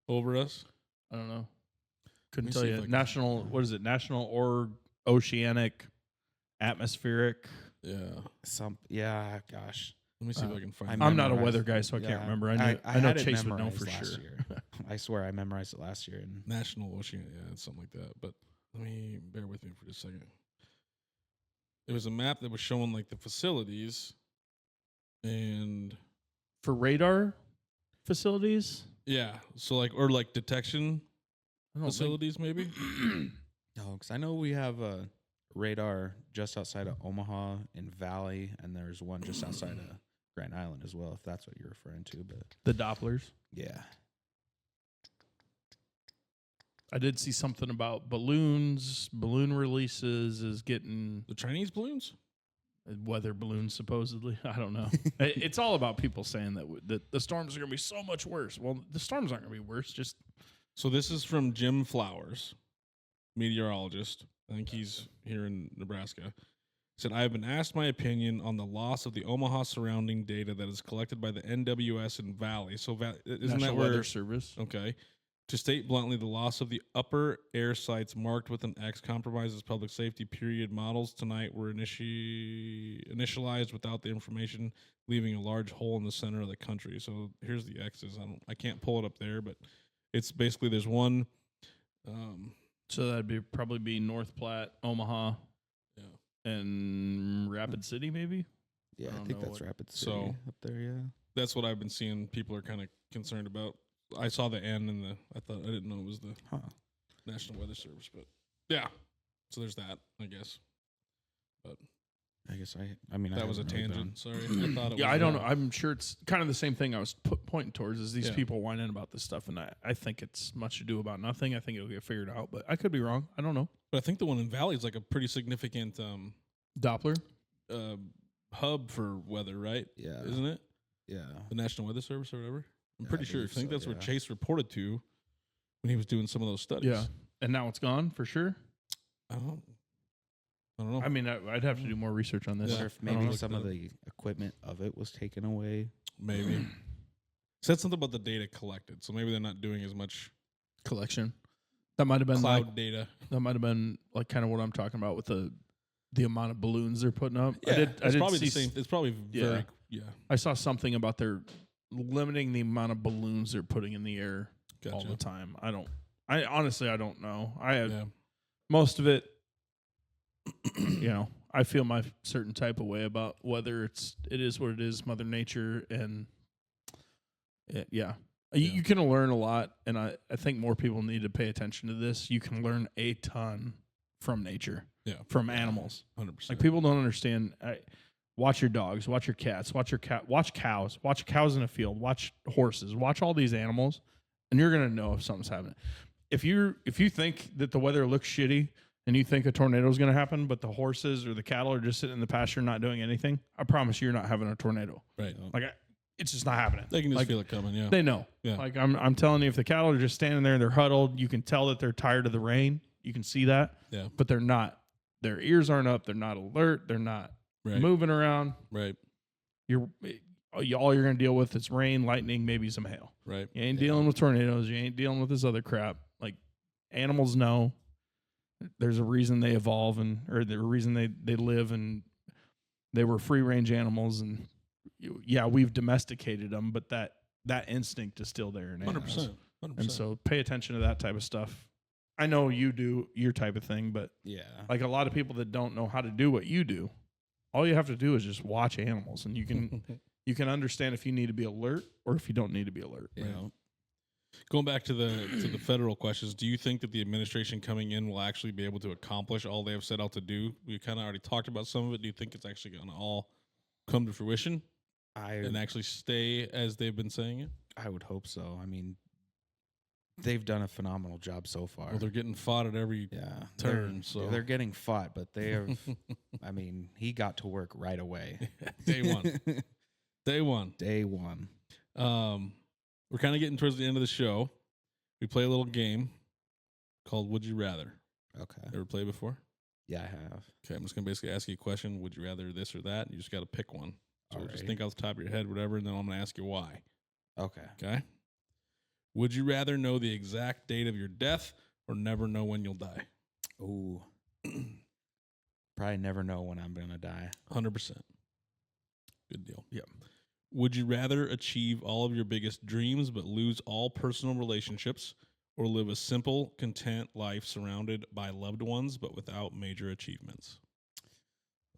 over us. I don't know. Couldn't me tell see if I you. can- National, what is it? National or oceanic atmospheric. Yeah. Gosh. Let me see if I can find. I it. I'm not a memorized- weather guy, so I can't yeah, remember. I know had it Chase would know memorized for last sure. year. I swear I memorized it last year. And National Ocean, yeah, it's something like that. But let me bear with me for just a second. It was a map that was showing like the facilities, and For radar facilities? yeah, so like detection I don't think- facilities, maybe. no, because I know we have a radar just outside of Omaha in Valley, and there's one just outside of Grand Island as well, if that's what you're referring to. But The Dopplers. yeah. I did see something about balloons. Balloon releases is getting The Chinese balloons. weather balloons, supposedly. I don't know. It's all about people saying that the storms are going to be so much worse. Well, the storms aren't going to be worse. Just So this is from Jim Flowers, meteorologist. I think he's here in Nebraska. Said, I have been asked my opinion on the loss of the Omaha surrounding data that is collected by the NWS and Valley. So isn't National that where? Weather Service. Okay. To state bluntly, the loss of the upper air sites marked with an X compromises public safety. Period. Models tonight were initialized without the information, leaving a large hole in the center of the country. So here's the X's. I can't pull it up there, but it's basically there's one. So that'd probably be North Platte, Omaha, and Rapid City, maybe. Yeah, I I don't think know that's what- Rapid City So- up there, yeah. That's what I've been seeing. People are kind of concerned about. I saw the N and I didn't know it was the National Weather Service, but yeah. So there's that, I guess. But I guess I mean, that I was a haven't really tangent. Sorry, I thought it Yeah, was. I don't know. I'm sure it's kind of the same thing I was pointing towards is these Yeah. people whining about this stuff, and I think it's much ado about nothing. I think it'll get figured out, but I could be wrong. I don't know. But I think the one in Valley is like a pretty significant Doppler? hub for weather, right? Yeah. Isn't it? Yeah. The National Weather Service or whatever. I'm Yeah, pretty I sure. I believe think so, that's where yeah. Chase reported to when he was doing some of those studies. Yeah. And now it's gone for sure? I don't. I don't know. I mean, I'd have to do more research on this. I wonder if I don't maybe know. some of the equipment of it was taken away. Maybe. Said something about the data collected, so maybe they're not doing as much Collection. That might have been cloud like data. that might have been like kind of what I'm talking about with the amount of balloons they're putting up. Yeah, I it's did probably see the same. It's probably very. Yeah, I saw something about they're limiting the amount of balloons they're putting in the air all gotcha. the time. I honestly I don't know. I have Yeah, most of it. I feel my certain type of way about whether it is what it is, Mother Nature, and Yeah. You can learn a lot, and I think more people need to pay attention to this. You can learn a ton from nature, from animals. 100%. Like people don't understand. Watch your dogs, watch your cats, watch cows in a field, watch horses, watch all these animals, and you're gonna know if something's happening. If you think that the weather looks shitty and you think a tornado is gonna happen, but the horses or the cattle are just sitting in the pasture not doing anything, I promise you're not having a tornado. Right. It's just not happening. They can just feel it coming. Yeah. They know. Yeah. Like I'm telling you, if the cattle are just standing there and they're huddled, you can tell that they're tired of the rain. You can see that. Yeah. But they're not. Their ears aren't up. They're not alert. They're not Right. moving around. Right. All you're going to deal with is rain, lightning, maybe some hail. Right. You ain't dealing with tornadoes. You ain't dealing with this other crap. Like animals know. There's a reason they evolve or the reason they live, and they were free range animals, and we've domesticated them, but that instinct is still there in animals. 100%. 100%. And so pay attention to that type of stuff. I know you do your type of thing, but like a lot of people that don't know how to do what you do, all you have to do is just watch animals, and you can understand if you need to be alert or if you don't need to be alert. Yeah. Right. Going back to the federal questions, do you think that the administration coming in will actually be able to accomplish all they have set out to do? We kind of already talked about some of it. Do you think it's actually going to all come to fruition and actually stay as they've been saying it? I would hope so. I mean, they've done a phenomenal job so far. Well, they're getting fought at every turn. They're getting fought, but they have. I mean, he got to work right away. Day one. Day one. We're kind of getting towards the end of the show. We play a little game called Would You Rather. Okay. Ever played before? Yeah, I have. Okay, I'm just going to basically ask you a question. Would you rather this or that? You just got to pick one. So just Alright. think off the top of your head, whatever, and then I'm going to ask you why. Okay. Okay? Would you rather know the exact date of your death or never know when you'll die? Ooh. Probably never know when I'm going to die. 100%. Good deal. Yep. Would you rather achieve all of your biggest dreams but lose all personal relationships, or live a simple, content life surrounded by loved ones but without major achievements?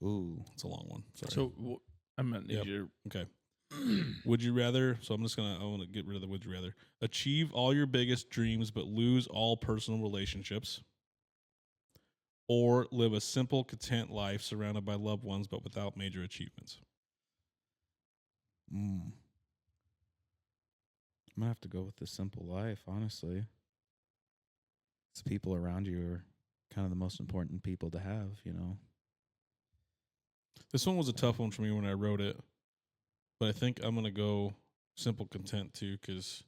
Ooh. It's a long one. Sorry. So I'm going to need you Okay. Would you rather, I want to get rid of the would you rather, achieve all your biggest dreams but lose all personal relationships, or live a simple, content life surrounded by loved ones but without major achievements? I'm going to have to go with the simple life, honestly. It's people around you are kind of the most important people to have, you know. This one was a tough one for me when I wrote it, but I think I'm going to go simple, content too, because,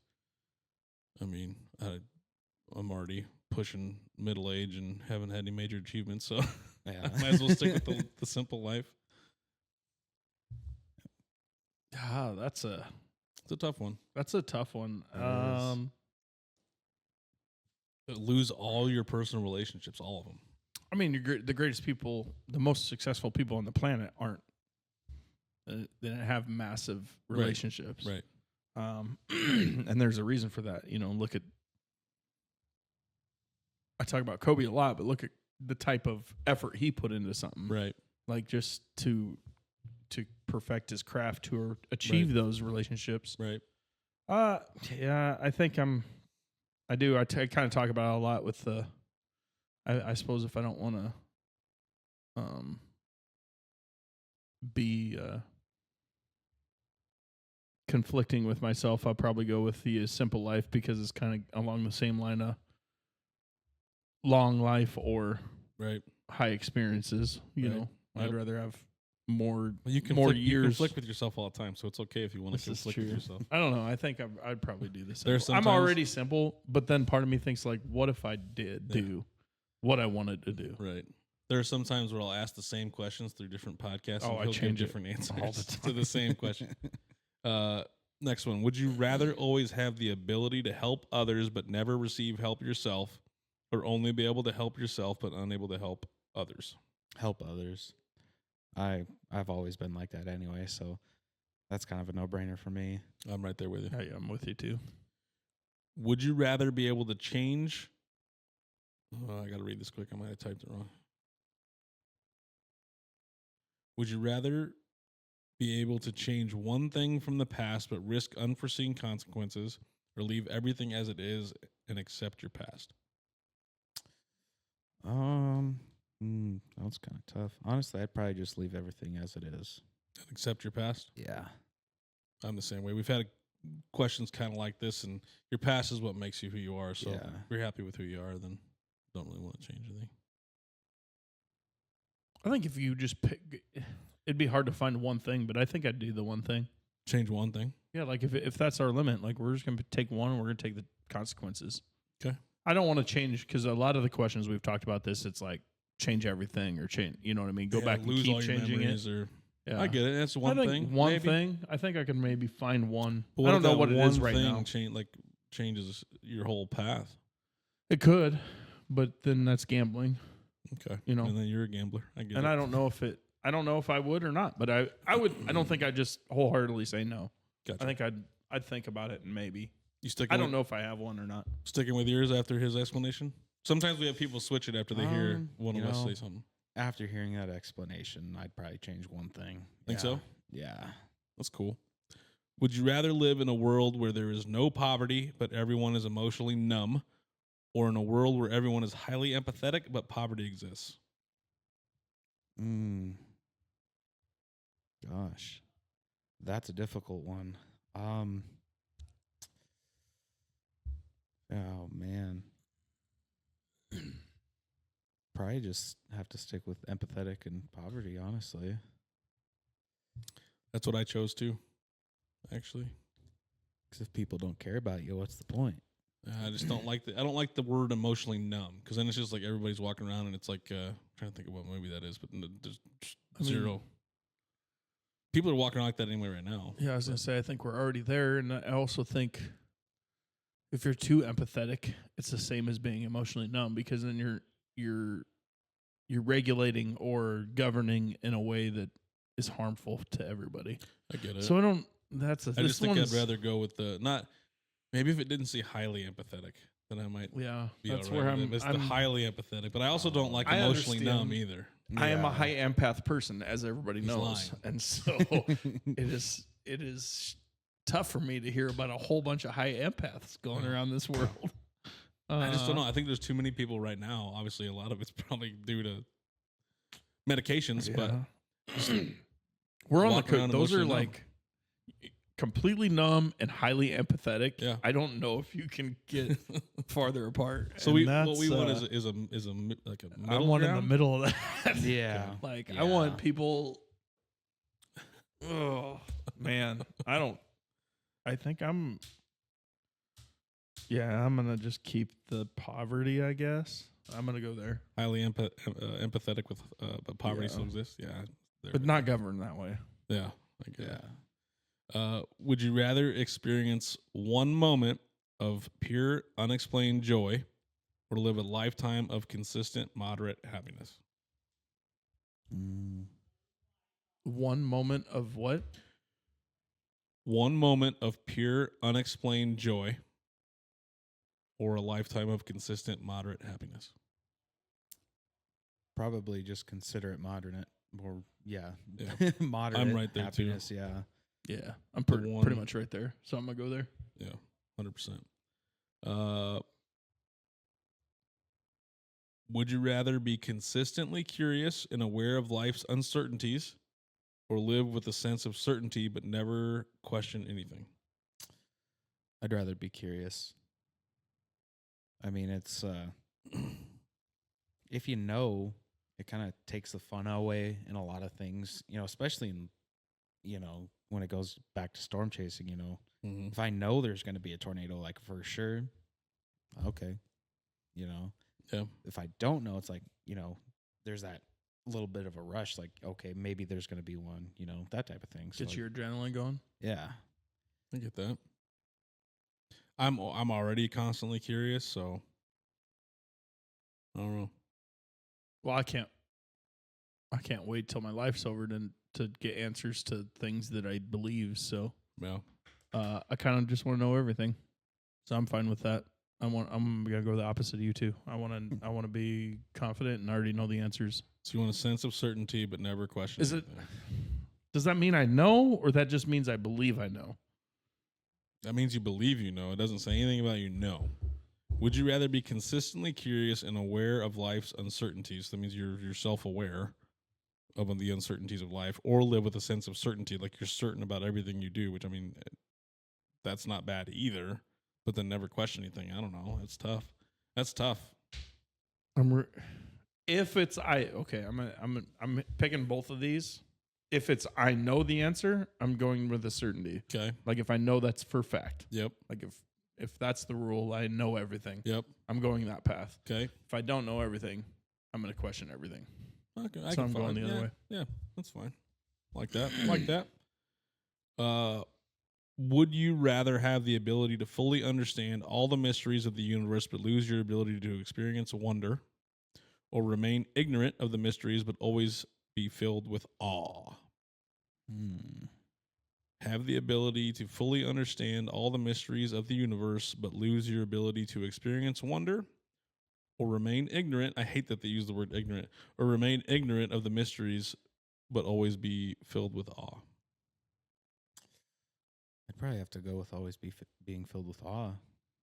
I mean, I'm already pushing middle age and haven't had any major achievements, so Yeah. I might as well stick with the simple life. it's It's a tough one. a tough one. It is. Lose all your personal relationships, all of them. I mean, the greatest people, the most successful people on the planet aren't. They didn't have massive relationships, Right. And there's a reason for that. You know, look at. I talk about Kobe a lot, but look at the type of effort he put into something. Right. Like just to perfect his craft to achieve those relationships. Right. Yeah, I think I do. I kind of talk about it a lot with the. I suppose if I don't want to, be conflicting with myself, I'll probably go with the simple life because it's kind of along the same line of long life or Right. high experiences. You Right. know, Yep. I'd rather have more Well, you more You years. conflict with yourself all the time, so it's okay if you want to This is conflict with true. yourself. I don't know. I think I'd probably do this. There's I'm sometimes- already simple, but then part of me thinks like, what if I did Yeah. do what I wanted to do? Right. There are some times where I'll ask the same questions through different podcasts, Oh, and I he'll give change it different all answers the to the same question. Next one. Would you rather always have the ability to help others but never receive help yourself, or only be able to help yourself but unable to help others? Help others. I've always been like that anyway, so that's kind of a no-brainer for me. I'm right there with you. Yeah, I'm with you too. Would you rather be able to change? I got to read this quick. I might have typed it wrong. Would you rather be able to change one thing from the past but risk unforeseen consequences, or leave everything as it is and accept your past? That was kind of tough. Honestly, I'd probably just leave everything as it is. And accept your past? Yeah. I'm the same way. We've had questions kind of like this, and your past is what makes you who you are. So Yeah. if you're happy with who you are, then don't really want to change anything. I think if you just pick, it'd be hard to find one thing, but I think I'd do the one thing. Change one thing? Yeah, like if that's our limit, like we're just going to take one and we're going to take the consequences. Okay. I don't want to change because a lot of the questions we've talked about this, it's like change everything or change, you know what I mean? Go back and lose keep all your changing it. memories or Yeah. I get it. That's one I think thing. One maybe. thing. I think I can maybe find one. But I don't if know that what it is one right thing now. changes your whole path. It could, but then that's gambling. Okay. You know. And then you're a gambler. I get And it. I don't know if I would or not, but I would. I don't think I'd just wholeheartedly say no. Gotcha. I think I'd think about it and maybe. You I don't know if I have one or not. Sticking with yours after his explanation? Sometimes we have people switch it after they hear one of us say something. After hearing that explanation, I'd probably change one thing. Think so? Yeah. That's cool. Would you rather live in a world where there is no poverty but everyone is emotionally numb, or in a world where everyone is highly empathetic but poverty exists? Gosh, that's a difficult one. Oh man, probably just have to stick with empathetic and poverty. Honestly, That's what I chose too, actually. because if people don't care about you, what's the point? I just don't like I don't like the word emotionally numb, because then it's just like everybody's walking around and it's like trying to think of what movie that is, but there's zero. People are walking around like that anyway right now. Yeah, I was gonna say I think we're already there, and I also think if you're too empathetic, it's the same as being emotionally numb, because then you're regulating or governing in a way that is harmful to everybody. I get it. So I don't. That's a. I just think I'd rather go with the not. Maybe if it didn't say highly empathetic, then I might. Yeah, be that's all right where with it. I'm. But it's I'm the highly empathetic, but I also don't like I emotionally understand. numb either. I am a Yeah. high empath person, as everybody He's knows, lying. and so it is tough for me to hear about a whole bunch of high empaths going around this world. I just don't know. I think there's too many people right now. Obviously, a lot of it's probably due to medications, but we're on the walking around those are emotionally like completely numb and highly empathetic. Yeah. I don't know if you can get farther apart. so And what we want that's, is a like a I middle want in the ground. middle of that. Yeah. Like I Yeah. want people. Oh man, I think I'm. Yeah, I'm gonna just keep the poverty. I guess I'm gonna go there, Highly empathetic with but poverty Yeah. still exists. Yeah, there but we not governed that way. go. Yeah, I get Yeah. it. Would you rather experience one moment of pure, unexplained joy, or live a lifetime of consistent, moderate happiness? One moment of what? One moment of pure, unexplained joy, or a lifetime of consistent, moderate happiness? Probably just consider it moderate, or Yeah. moderate. I'm right there, too. happiness, Yeah. Yeah, I'm The pretty one- much right there. So I'm gonna go there. Yeah, 100%. Would you rather be consistently curious and aware of life's uncertainties, or live with a sense of certainty but never question anything? I'd rather be curious. I mean, it's if you know, it kind of takes the fun away in a lot of things, especially in, when it goes back to storm chasing, Mm-hmm. if I know there's going to be a tornado, like for sure, okay, Yeah. if I don't know, it's like, there's that little bit of a rush, like, okay, maybe there's going to be one, you know, that type of thing. So, Get like, your adrenaline going. yeah. I get that. I'm already constantly curious, so I don't know. Well, I can't wait till my life's over to get answers to things that I believe. So Yeah. I kind of just want to know everything. So I'm fine with that. I'm gonna go the opposite of you two. I want to be confident and already know the answers. So you want a sense of certainty, but never question. Is it? anything. Does that mean I know, or that just means I believe I know? That means you believe you know. It doesn't say anything about you know. Would you rather be consistently curious and aware of life's uncertainties? That means you're self-aware of the uncertainties of life, or live with a sense of certainty, like you're certain about everything you do, which, I mean, that's not bad either, but then never question anything. I don't know. It's tough. That's tough. If it's I'm picking both of these. If it's I know the answer, I'm going with a certainty. Okay. Like if I know that's for fact. Yep. Like if that's the rule, I know everything. Yep. I'm going that path. Okay. If I don't know everything, I'm going to question everything. Okay. So I'm going the other way. Yeah, that's fine. Like that. Like that. Would you rather have the ability to fully understand all the mysteries of the universe but lose your ability to experience wonder, or remain ignorant of the mysteries but always be filled with awe? Have the ability to fully understand all the mysteries of the universe but lose your ability to experience wonder, or remain ignorant. I hate that they use the word ignorant. Or remain ignorant of the mysteries but always be filled with awe. I'd probably have to go with always being filled with awe,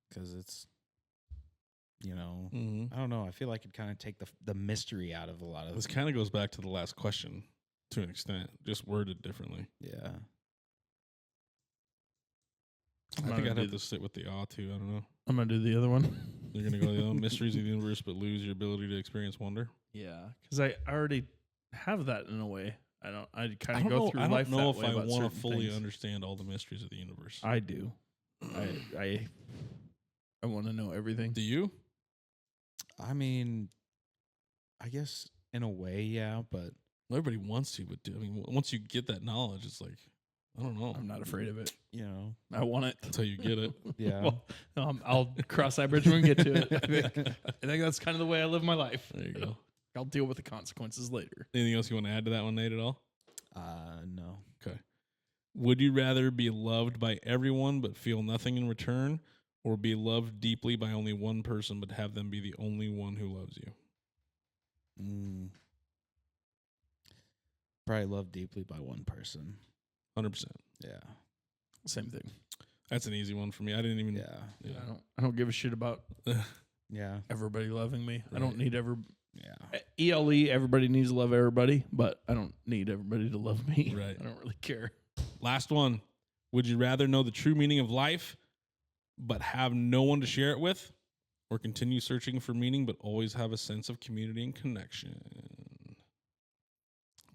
because it's, you know, I don't know. I feel like it kind of take the mystery out of a lot of This kind of goes back to the last question to an extent, just worded differently. Yeah. I think I'd have to sit with the awe too. I don't know. I'm going to do the other one. You're going to go the mysteries of the universe but lose your ability to experience wonder? Yeah, because I already have that in a way. I kind of go know, through I don't life know that if way I about want to certain fully things. understand all the mysteries of the universe. I do. I want to know everything. Do you? I mean, I guess in a way, yeah, but Well, everybody wants to, but I mean, once you get that knowledge, it's like, I don't know. I'm not afraid of it. you know, I want it. Until you get it. yeah. Well, I'll cross that bridge when we get to it. I think that's kind of the way I live my life. There you go. I'll deal with the consequences later. Anything else you want to add to that one, Nate, at all? No. Okay. Would you rather be loved by everyone but feel nothing in return, or be loved deeply by only one person but have them be the only one who loves you? Probably loved deeply by one person. 100%. Yeah. Same thing. That's an easy one for me. I didn't even. Yeah. I don't give a shit about Yeah. everybody loving me. I Right. don't need Yeah. ELE. Everybody needs to love everybody, but I don't need everybody to love me. Right. I don't really care. Last one. Would you rather know the true meaning of life but have no one to share it with, or continue searching for meaning but always have a sense of community and connection?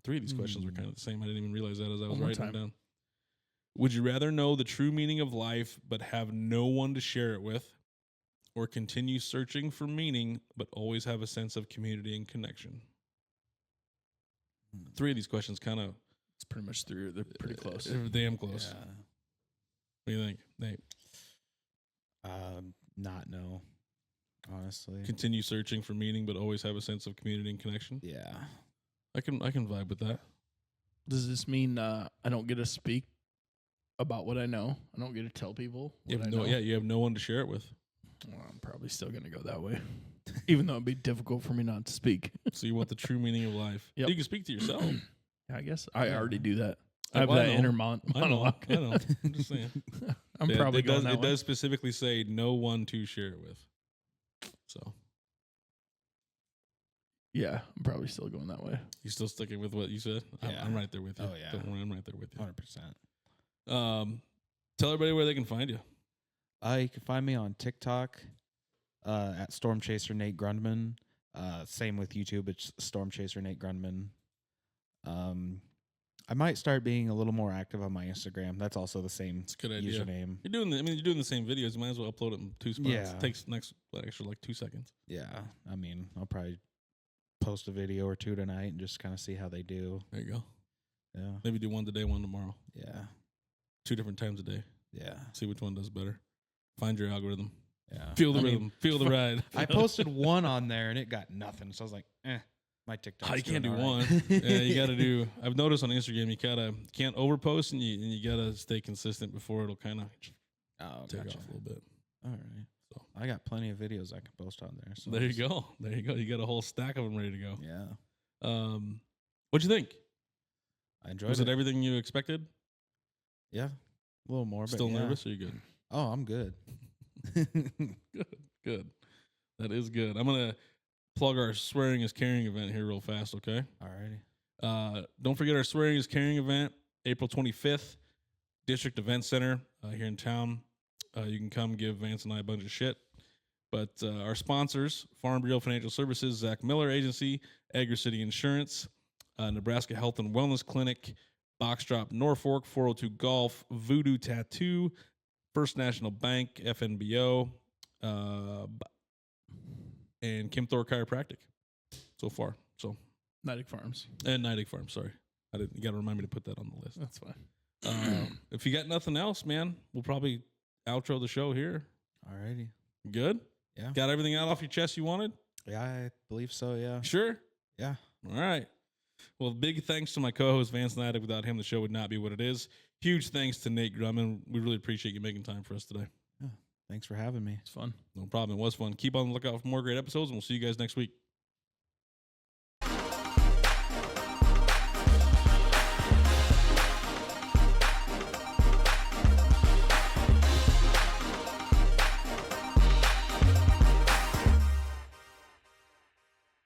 3 of these questions were kind of the same. I didn't even realize that as I was One more writing them time. down. Would you rather know the true meaning of life but have no one to share it with, or continue searching for meaning but always have a sense of community and connection? 3 of these questions kind of It's pretty much through. They're pretty close. they're damn close. Yeah. What do you think, Nate? Not no. Honestly. Continue searching for meaning but always have a sense of community and connection? Yeah. I can vibe with that. Does this mean I don't get to speak about what I know? I don't get to tell people You what have I no, know? yeah, you have no one to share it with. Well, I'm probably still going to go that way, even though it'd be difficult for me not to speak. So you want the true meaning of life. Yep. You can speak to yourself. I guess I already do that. I I have know. that inner I know. monologue. I know. I'm just saying. I'm Yeah, probably it going does, that it way. does specifically say no one to share it with. So Yeah, I'm probably still going that way. you still sticking with what you said? Yeah. I'm right there with you. Oh, yeah. Don't worry, I'm right there with you. 100%. Tell everybody where they can find you. You can find me on TikTok at Storm Chaser Nate Grundman. Same with YouTube. It's Storm Chaser Nate Grundman. I might start being a little more active on my Instagram. That's also the same It's a good idea. username. You're doing the same videos. You might as well upload it in 2 spots. Yeah. It takes extra like 2 seconds. Yeah. I mean, I'll probably post a video or two tonight and just kind of see how they do. There you go. Yeah. Maybe do one today, one tomorrow. Yeah. 2 different times a day. Yeah. See which one does better. Find your algorithm. Yeah. Feel the I mean, rhythm. Feel the ride. I posted one on there and it got nothing. So I was like, my TikTok. You can't do one. Yeah, you got to do. I've noticed on Instagram, you can't overpost and you got to stay consistent before it'll kind of take off a little bit. All right. So I got plenty of videos I can post on there. So there you go. There you go. You got a whole stack of them ready to go. Yeah. What'd you think? I enjoyed Was it. it everything you expected? Yeah. A little more. Still but yeah. nervous? Or are you good? Oh, I'm good. Good. That is good. I'm gonna plug our Swearing is Caring event here real fast, okay? Alrighty. Don't forget our Swearing is Caring event, April 25th, District Event Center here in town. You can come give Vance and I a bunch of shit. But our sponsors, Farm Bureau Financial Services, Zach Miller Agency, Edgar City Insurance, Nebraska Health and Wellness Clinic, Box Drop Norfolk, 402 Golf, Voodoo Tattoo, First National Bank, FNBO, and Kim Thor Chiropractic so far. So Natick Farms. And Natick Farms, sorry. You got to remind me to put that on the list. That's fine. If you got nothing else, man, we'll probably outro the show here. Alrighty. Good? Yeah. Got everything out off your chest you wanted? Yeah, I believe so. Yeah. Sure? Yeah. All right. Well, big thanks to my co-host, Vance Natick. Without him, the show would not be what it is. Huge thanks to Nate Grundman. We really appreciate you making time for us today. Yeah. Thanks for having me. It's fun. No problem. It was fun. Keep on the lookout for more great episodes, and we'll see you guys next week.